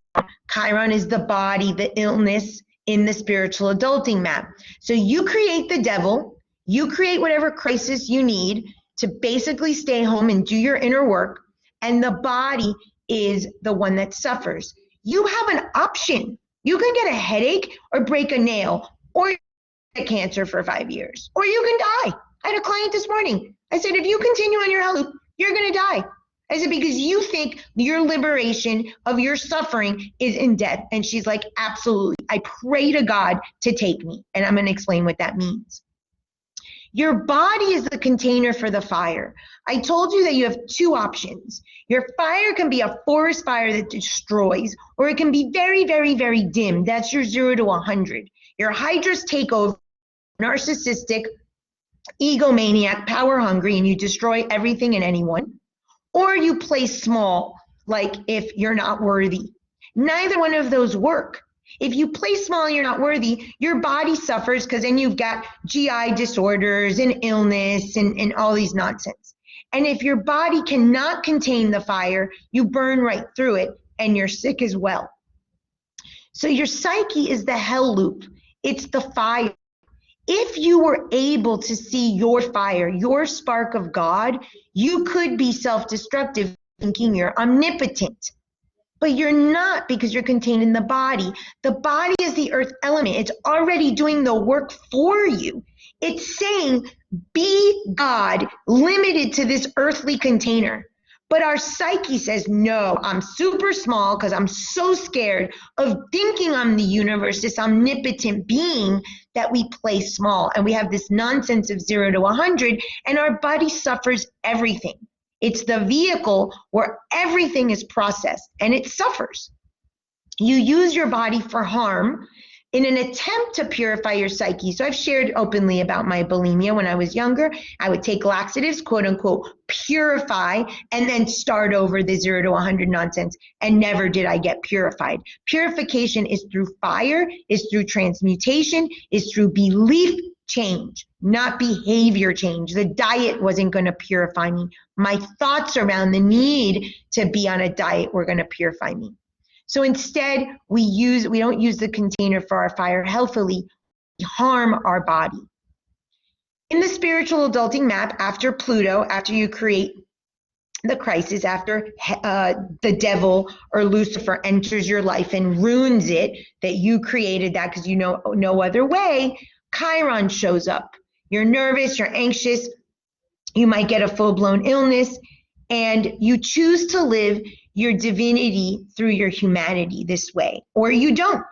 Chiron is the body, the illness in the spiritual adulting map. So you create the devil, you create whatever crisis you need to basically stay home and do your inner work, and the body is the one that suffers. You have an option. You can get a headache or break a nail or get cancer for 5 years, or you can die. I had a client this morning. I said, if you continue on your hell loop, you're going to die. I said, because you think your liberation of your suffering is in death. And she's like, absolutely. I pray to God to take me. And I'm going to explain what that means. Your body is the container for the fire. I told you that you have two options. Your fire can be a forest fire that destroys, or it can be very, very, very dim. That's your 0 to 100. Your hydras take over, narcissistic, egomaniac, power hungry, and you destroy everything and anyone. Or you play small, like if you're not worthy. Neither one of those work. If you play small and you're not worthy, your body suffers because then you've got GI disorders and illness and all these nonsense. And if your body cannot contain the fire, you burn right through it and you're sick as well. So your psyche is the hell loop. It's the fire. If you were able to see your fire, your spark of God, you could be self-destructive, thinking you're omnipotent. But you're not, because you're contained in the body. The body is the earth element. It's already doing the work for you. It's saying, be God, limited to this earthly container. But our psyche says, no, I'm super small because I'm so scared of thinking I'm the universe, this omnipotent being, that we play small. And we have this nonsense of 0 to 100, and our body suffers everything. It's the vehicle where everything is processed, and it suffers. You use your body for harm in an attempt to purify your psyche. So I've shared openly about my bulimia when I was younger. I would take laxatives, quote unquote, purify, and then start over the 0 to 100 nonsense. And never did I get purified. Purification is through fire, is through transmutation, is through belief change, not behavior change. The diet wasn't going to purify me. My thoughts around the need to be on a diet were going to purify me. So instead, we don't use the container for our fire healthily. We harm our body. In the spiritual adulting map, after Pluto, after you create the crisis, after the devil or Lucifer enters your life and ruins it, that you created that because you know no other way, Chiron shows up. You're nervous, you're anxious, you might get a full-blown illness, and you choose to live your divinity through your humanity this way, or you don't.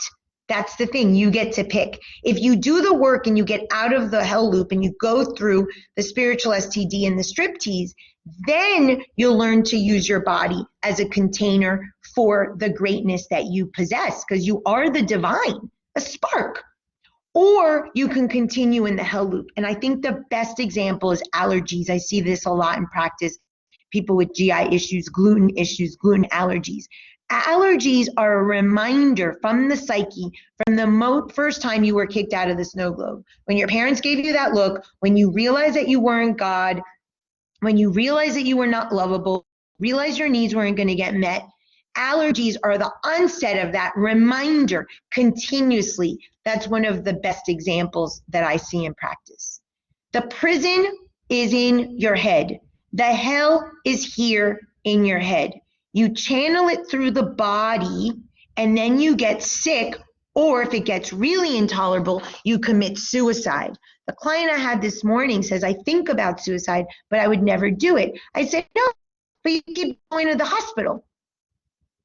That's the thing, you get to pick. If you do the work and you get out of the hell loop and you go through the spiritual STD and the striptease, then you'll learn to use your body as a container for the greatness that you possess, because you are the divine, a spark. Or you can continue in the hell loop. And I think the best example is allergies. I see this a lot in practice. people with GI issues, gluten allergies. Allergies are a reminder from the psyche from the first time you were kicked out of the snow globe. When your parents gave you that look, when you realized that you weren't God, when you realized that you were not lovable, realized your needs weren't going to get met, allergies are the onset of that reminder continuously. That's one of the best examples that I see in practice. The prison is in your head. The hell is here in your head. You channel it through the body, and then you get sick, or if it gets really intolerable, you commit suicide. The client I had this morning says, I think about suicide, but I would never do it. I said, no, but you keep going to the hospital.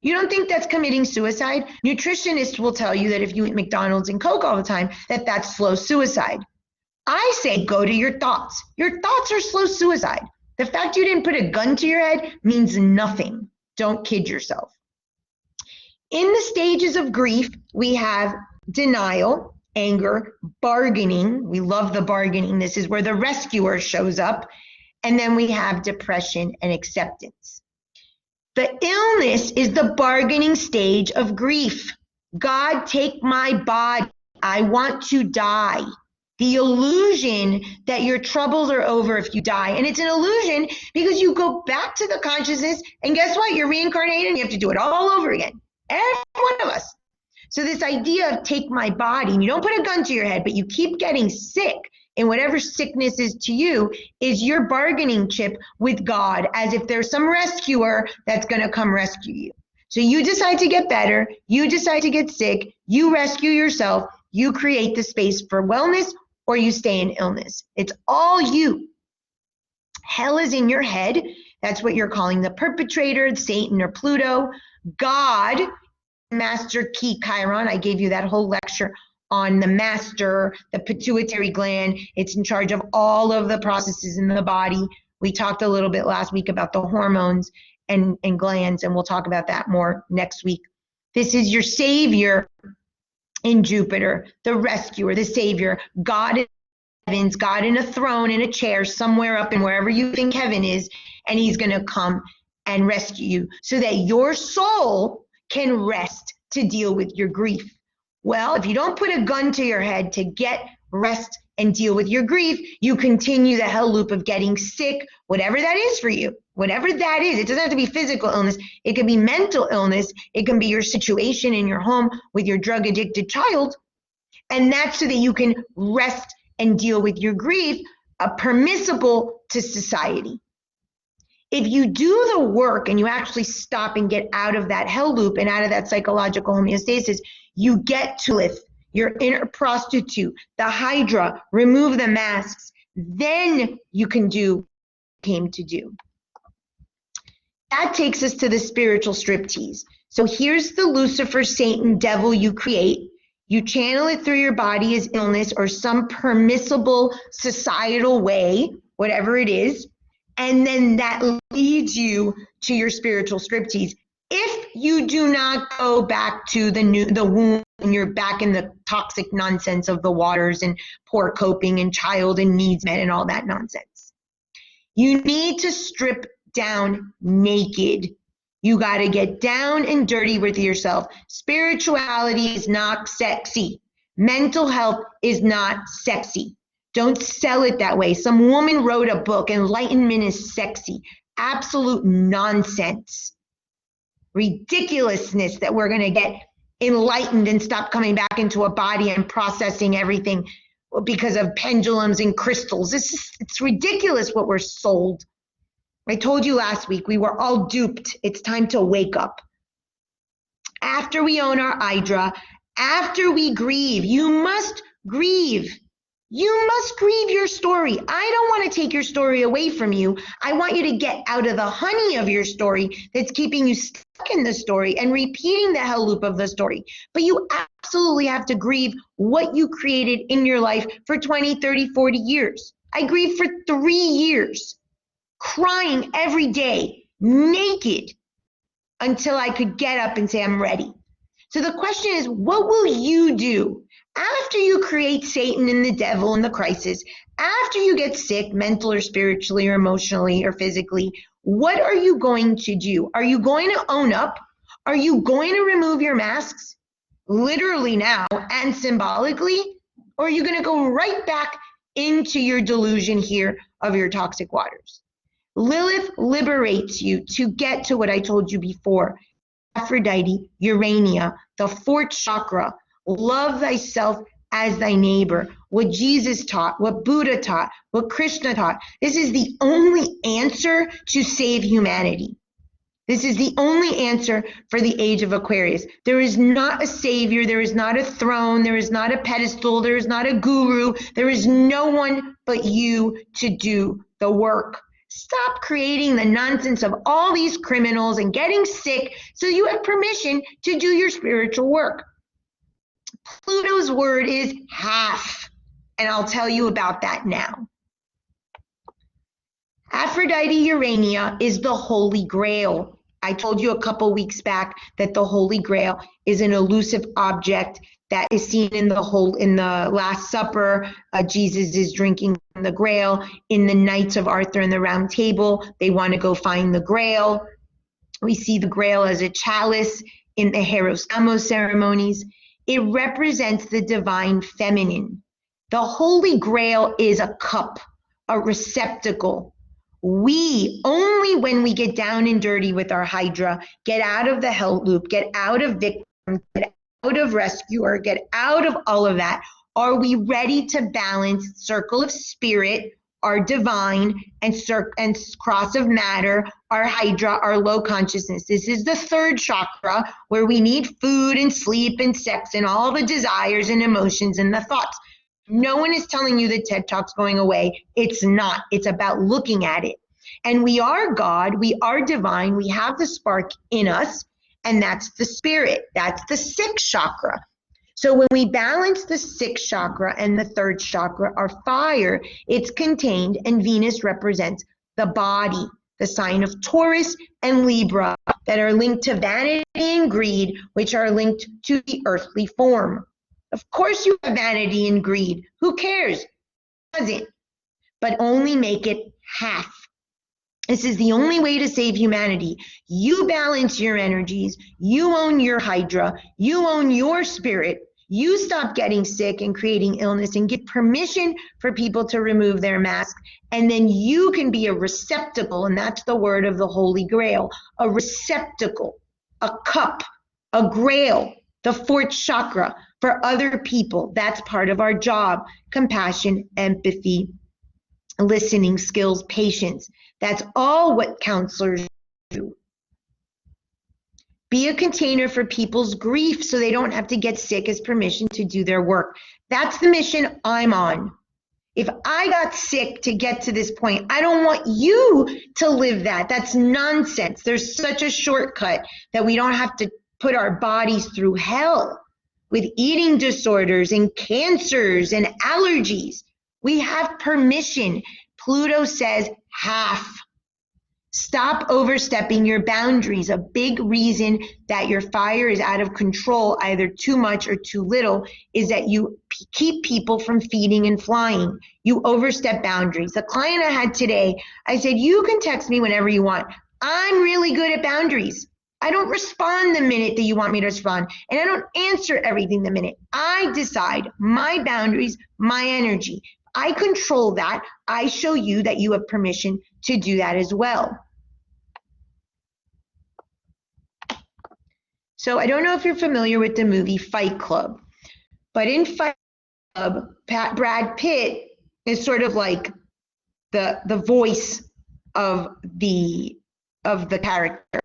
You don't think that's committing suicide? Nutritionists will tell you that if you eat McDonald's and Coke all the time, that's slow suicide. I say go to your thoughts. Your thoughts are slow suicide. The fact you didn't put a gun to your head means nothing. Don't kid yourself. In the stages of grief, we have denial, anger, bargaining. We love the bargaining. This is where the rescuer shows up. And then we have depression and acceptance. The illness is the bargaining stage of grief. God, take my body. I want to die. The illusion that your troubles are over if you die. And it's an illusion because you go back to the consciousness, and guess what? You're reincarnated and you have to do it all over again. Every one of us. So this idea of take my body, and you don't put a gun to your head, but you keep getting sick, and whatever sickness is to you is your bargaining chip with God, as if there's some rescuer that's going to come rescue you. So you decide to get better, you decide to get sick, you rescue yourself, you create the space for wellness, or you stay in illness. It's all you. Hell is in your head. That's what you're calling the perpetrator, Satan or Pluto. God, master key Chiron. I gave you that whole lecture on the master, the pituitary gland. It's in charge of all of the processes in the body. We talked a little bit last week about the hormones and glands, and we'll talk about that more next week. This is your savior in Jupiter, the rescuer, the savior, God in heavens, God in a throne, in a chair, somewhere up in wherever you think heaven is, and he's going to come and rescue you so that your soul can rest to deal with your grief. Well, if you don't put a gun to your head to get rest and deal with your grief, you continue the hell loop of getting sick, whatever that is for you, whatever that is. It doesn't have to be physical illness. It can be mental illness. It can be your situation in your home with your drug addicted child. And that's so that you can rest and deal with your grief, permissible to society. If you do the work and you actually stop and get out of that hell loop and out of that psychological homeostasis, you get to lift your inner prostitute, the Hydra, remove the masks, then you can do what you came to do. That takes us to the spiritual striptease. So here's the Lucifer, Satan, devil you create. You channel it through your body as illness or some permissible societal way, whatever it is. And then that leads you to your spiritual striptease. If you do not go back to the womb and you're back in the toxic nonsense of the waters and poor coping and child and needs met and all that nonsense. You need to strip down naked. You got to get down and dirty with yourself. Spirituality is not sexy. Mental health is not sexy. Don't sell it that way. Some woman wrote a book, Enlightenment is Sexy. Absolute nonsense. Ridiculousness that we're going to get enlightened and stop coming back into a body and processing everything because of pendulums and crystals. It's ridiculous what we're sold. I told you last week, we were all duped. It's time to wake up. After we own our Hydra, after we grieve, you must grieve. You must grieve your story. I don't want to take your story away from you. I want you to get out of the honey of your story that's keeping you stuck in the story and repeating the hell loop of the story. But you absolutely have to grieve what you created in your life for 20, 30, 40 years. I grieved for 3 years, crying every day, naked, until I could get up and say, I'm ready. So the question is, what will you do after you create Satan and the devil and the crisis, after you get sick, mental or spiritually or emotionally or physically? What are you going to do? Are you going to own up? Are you going to remove your masks, literally now and symbolically? Or are you going to go right back into your delusion here of your toxic waters? Lilith liberates you to get to what I told you before. Aphrodite, Urania, the fourth chakra, love thyself as thy neighbor, what Jesus taught, what Buddha taught, what Krishna taught. This is the only answer to save humanity. This is the only answer for the age of Aquarius. There is not a savior, there is not a throne, there is not a pedestal, there is not a guru, there is no one but you to do the work. Stop creating the nonsense of all these criminals and getting sick so you have permission to do your spiritual work. Pluto's word is half, and I'll tell you about that now. Aphrodite Urania is the Holy Grail. I told you a couple weeks back that the Holy Grail is an elusive object that is seen in the Last Supper. Jesus is drinking the Grail. In the Knights of Arthur and the Round Table, they want to go find the Grail. We see the Grail as a chalice in the Hieroskamos ceremonies. It represents the divine feminine. The Holy Grail is a cup, a receptacle. We, only when we get down and dirty with our Hydra, get out of the hell loop, get out of victim, get out of rescuer, get out of all of that, are we ready to balance circle of spirit, our divine, and cross of matter, our Hydra, our low consciousness. This is the third chakra where we need food and sleep and sex and all the desires and emotions and the thoughts. No one is telling you that TED Talk's going away. It's not. It's about looking at it. And we are God. We are divine. We have the spark in us, and that's the spirit. That's the sixth chakra. So when we balance the sixth chakra and the third chakra, our fire, it's contained, and Venus represents the body, the sign of Taurus and Libra that are linked to vanity and greed, which are linked to the earthly form. Of course you have vanity and greed. Who cares? Doesn't. But only make it half. This is the only way to save humanity. You balance your energies. You own your Hydra. You own your spirit. You stop getting sick and creating illness and get permission for people to remove their mask. And then you can be a receptacle, and that's the word of the Holy Grail. A receptacle, a cup, a grail, the fourth chakra for other people. That's part of our job. Compassion, empathy, listening skills, patience. That's all what counselors do. Be a container for people's grief so they don't have to get sick as permission to do their work. That's the mission I'm on. If I got sick to get to this point, I don't want you to live that. That's nonsense. There's such a shortcut that we don't have to put our bodies through hell with eating disorders and cancers and allergies. We have permission. Pluto says half. Stop overstepping your boundaries. A big reason that your fire is out of control, either too much or too little, is that you keep people from feeding and flying. You overstep boundaries. The client I had today, I said, you can text me whenever you want. I'm really good at boundaries. I don't respond the minute that you want me to respond, and I don't answer everything the minute. I decide my boundaries, my energy. I control that. I show you that you have permission to do that as well. So I don't know if you're familiar with the movie Fight Club, but in Fight Club, Brad Pitt is sort of like the voice of the character.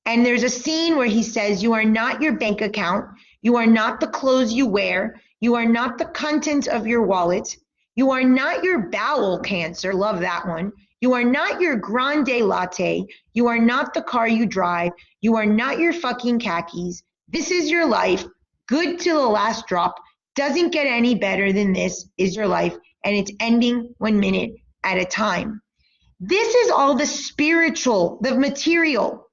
And there's a scene where he says, you are not your bank account. You are not the clothes you wear. You are not the contents of your wallet. You are not your bowel cancer. Love that one. You are not your grande latte. You are not the car you drive. You are not your fucking khakis. This is your life. Good to the last drop. Doesn't get any better than this is your life. And it's ending 1 minute at a time. This is all the spiritual, the material.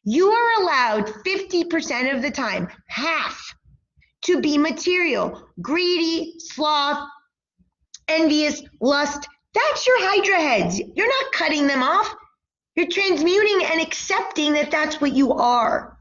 You are allowed 50% of the time, half, to be material, greedy, sloth, envious, lust. That's your Hydra heads. You're not cutting them off. You're transmuting and accepting that that's what you are.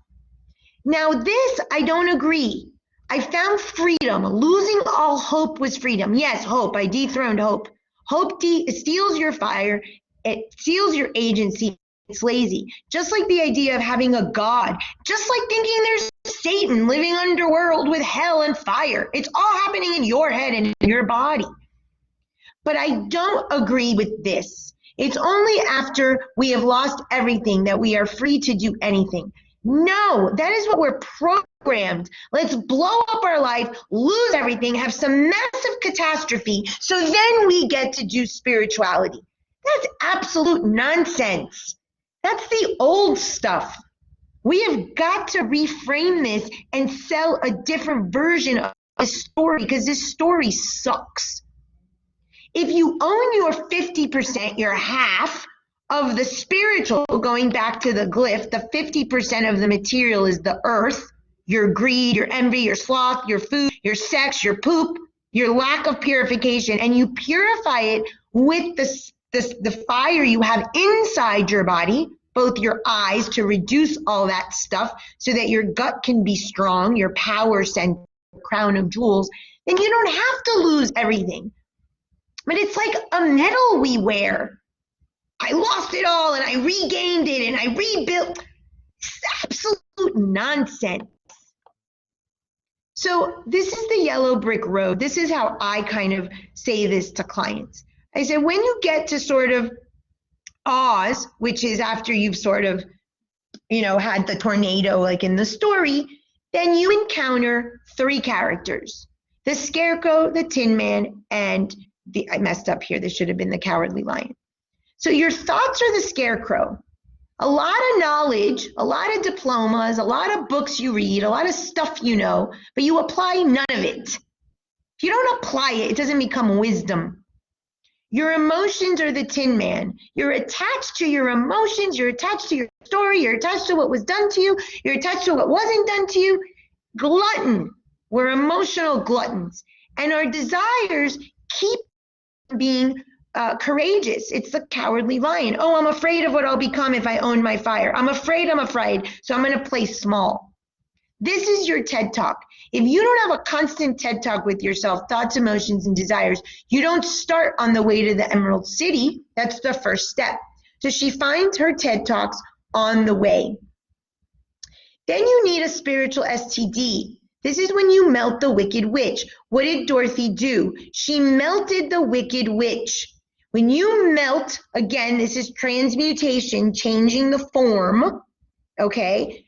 Now this, I don't agree. I found freedom. Losing all hope was freedom. Yes, hope. I dethroned hope. Hope steals your fire. It steals your agency. It's lazy. Just like the idea of having a God. Just like thinking there's Satan living underworld with hell and fire. It's all happening in your head and in your body. But I don't agree with this. It's only after we have lost everything that we are free to do anything. No, that is what we're programmed. Let's blow up our life, lose everything, have some massive catastrophe, so then we get to do spirituality. That's absolute nonsense. That's the old stuff. We have got to reframe this and sell a different version of this story, because this story sucks. If you own your 50%, your half of the spiritual, going back to the glyph, the 50% of the material is the earth, your greed, your envy, your sloth, your food, your sex, your poop, your lack of purification, and you purify it with the fire you have inside your body, both your eyes, to reduce all that stuff so that your gut can be strong, your power center, crown of jewels, then you don't have to lose everything. But it's like a medal we wear. I lost it all and I regained it and I rebuilt. It's absolute nonsense. So this is the yellow brick road. This is how I kind of say this to clients. I said, when you get to sort of Oz, which is after you've sort of, had the tornado like in the story, then you encounter three characters: the Scarecrow, the Tin Man, and I messed up here. This should have been the Cowardly Lion. So your thoughts are the Scarecrow. A lot of knowledge, a lot of diplomas, a lot of books you read, a lot of stuff you know, but you apply none of it. If you don't apply it, it doesn't become wisdom. Your emotions are the Tin Man. You're attached to your emotions, you're attached to your story, you're attached to what was done to you, you're attached to what wasn't done to you. Glutton. We're emotional gluttons. And our desires keep being courageous. It's the Cowardly Lion. Oh, I'm afraid of what I'll become if I own my fire. I'm afraid, so I'm going to play small. This is your TED Talk. If you don't have a constant TED Talk with yourself, thoughts, emotions, and desires, you don't start on the way to the Emerald City. That's the first step. So she finds her TED Talks on the way. Then you need a spiritual STD. This is when you melt the Wicked Witch. What did Dorothy do? She melted the Wicked Witch. When you melt, again, this is transmutation, changing the form, okay?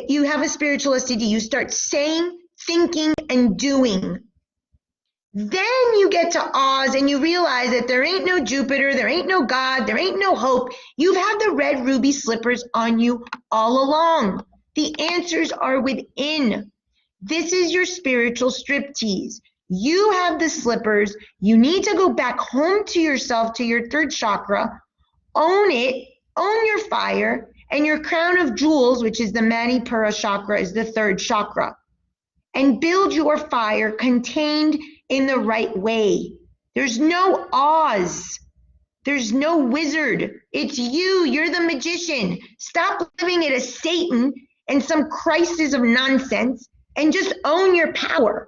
You have a spiritual STD. You start saying, thinking, and doing. Then you get to Oz and you realize that there ain't no Jupiter, there ain't no God, there ain't no hope. You've had the red ruby slippers on you all along. The answers are within. This is your spiritual striptease. You have the slippers. You need to go back home to yourself, to your third chakra. Own it. Own your fire. And your crown of jewels, which is the Manipura chakra, is the third chakra. And build your fire contained in the right way. There's no Oz. There's no wizard. It's you. You're the magician. Stop living it as Satan and some crisis of nonsense, and just own your power.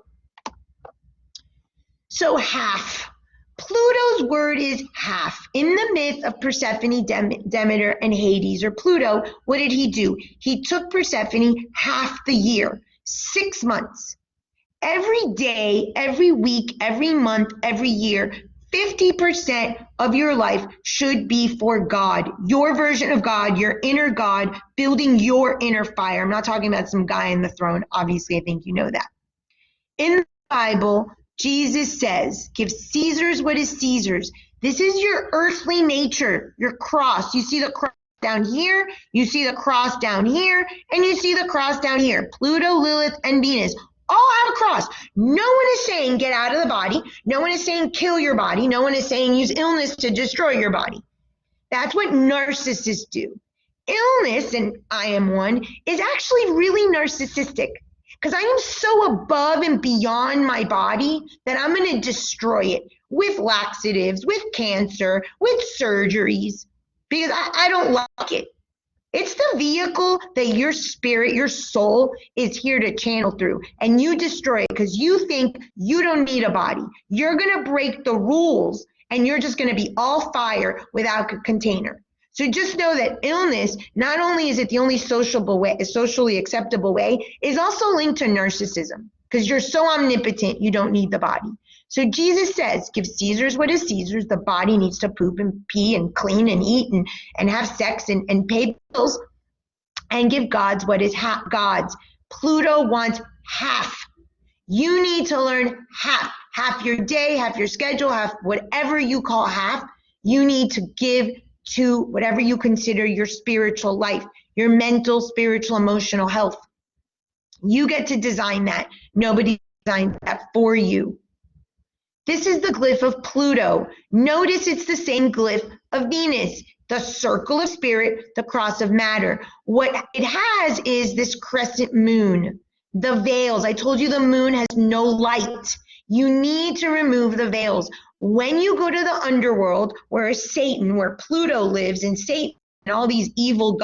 So half. Pluto's word is half. In the myth of Persephone, Demeter, and Hades, or Pluto, what did he do? He took Persephone half the year, 6 months. Every day, every week, every month, every year, 50% of your life should be for God, your version of God, your inner God, building your inner fire. I'm not talking about some guy in the throne. Obviously, I think you know that. In the Bible, Jesus says, give Caesar's what is Caesar's. This is your earthly nature, your cross. You see the cross down here, you see the cross down here, and you see the cross down here. Pluto, Lilith, and Venus all have a cross. No one is saying get out of the body. No one is saying kill your body. No one is saying use illness to destroy your body. That's what narcissists do. Illness, and I am one, is actually really narcissistic, because I am so above and beyond my body that I'm going to destroy it with laxatives, with cancer, with surgeries. because I don't like it. It's the vehicle that your spirit, your soul is here to channel through, and you destroy it because you think you don't need a body. You're going to break the rules and you're just going to be all fire without a container. So just know that illness, not only is it the only socially acceptable way, is also linked to narcissism because you're so omnipotent, you don't need the body. So Jesus says, give Caesar's what is Caesar's. The body needs to poop and pee and clean and eat and have sex and pay bills, and give God's what is God's. Pluto wants half. You need to learn half your day, half your schedule, half whatever you call half. You need to give to whatever you consider your spiritual life, your mental, spiritual, emotional health. You get to design that. Nobody designed that for you. This is the glyph of Pluto. Notice it's the same glyph of Venus, the circle of spirit, the cross of matter. What it has is this crescent moon, the veils. I told you the moon has no light. You need to remove the veils. When you go to the underworld, where Satan, where Pluto lives, and Satan and all these evil,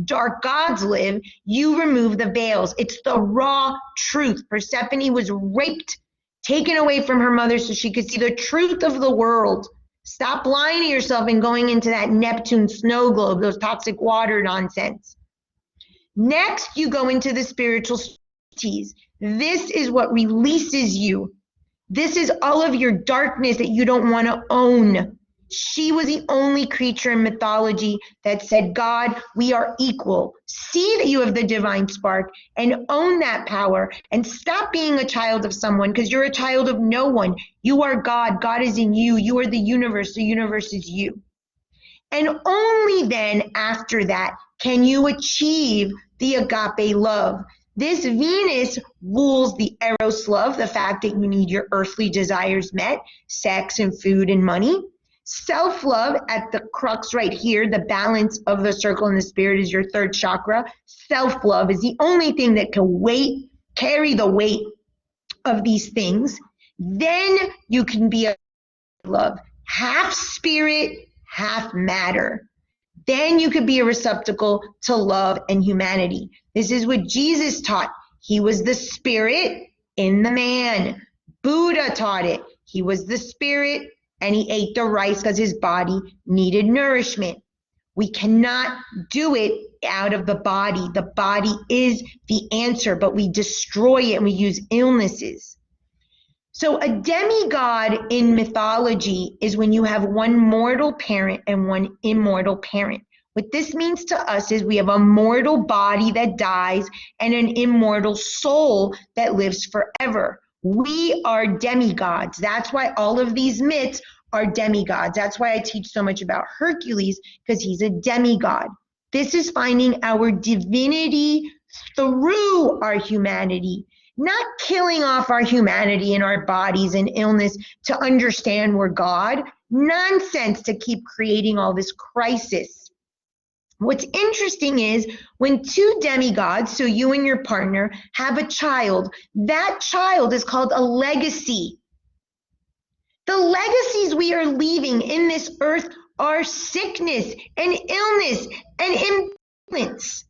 dark gods live, you remove the veils. It's the raw truth. Persephone was raped, taken away from her mother so she could see the truth of the world. Stop lying to yourself and going into that Neptune snow globe, those toxic water nonsense. Next, you go into the spiritual Striptease. This is what releases you. This is all of your darkness that you don't want to own. She was the only creature in mythology that said, God, we are equal. See that you have the divine spark and own that power, and stop being a child of someone, because you're a child of no one. You are God. God is in you. You are the universe. The universe is you. And only then after that can you achieve the agape love. This Venus rules the eros love, the fact that you need your earthly desires met, sex and food and money. Self-love at the crux right here, the balance of the circle and the spirit is your third chakra. Self-love is the only thing that can carry the weight of these things. Then you can be a love, half spirit, half matter. Then you could be a receptacle to love and humanity. This is what Jesus taught. He was the spirit in the man. Buddha taught it. He was the spirit, and he ate the rice because his body needed nourishment. We cannot do it out of the body. The body is the answer, but we destroy it and we use illnesses. So a demigod in mythology is when you have one mortal parent and one immortal parent. What this means to us is we have a mortal body that dies and an immortal soul that lives forever. We are demigods. That's why all of these myths are demigods. That's why I teach so much about Hercules, because he's a demigod. This is finding our divinity through our humanity, not killing off our humanity and our bodies and illness to understand we're God. Nonsense to keep creating all this crisis. What's interesting is when two demigods, so you and your partner, have a child, that child is called a legacy. The legacies we are leaving in this earth are sickness and illness and imbalance.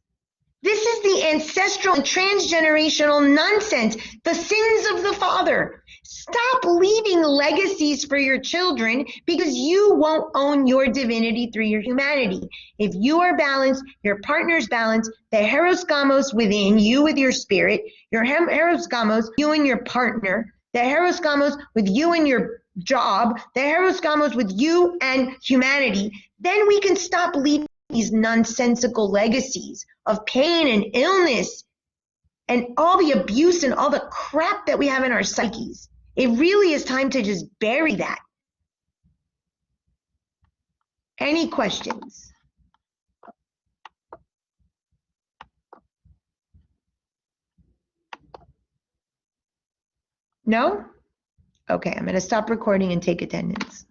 This is the ancestral and transgenerational nonsense, the sins of the father. Stop leaving legacies for your children because you won't own your divinity through your humanity. If you are balanced, your partner's balanced, the heros within you with your spirit, your heros, you and your partner, the heros with you and your job, the heros with you and humanity, then we can stop leaving these nonsensical legacies of pain and illness and all the abuse and all the crap that we have in our psyches. It really is time to just bury that. Any questions? No? Okay, I'm going to stop recording and take attendance.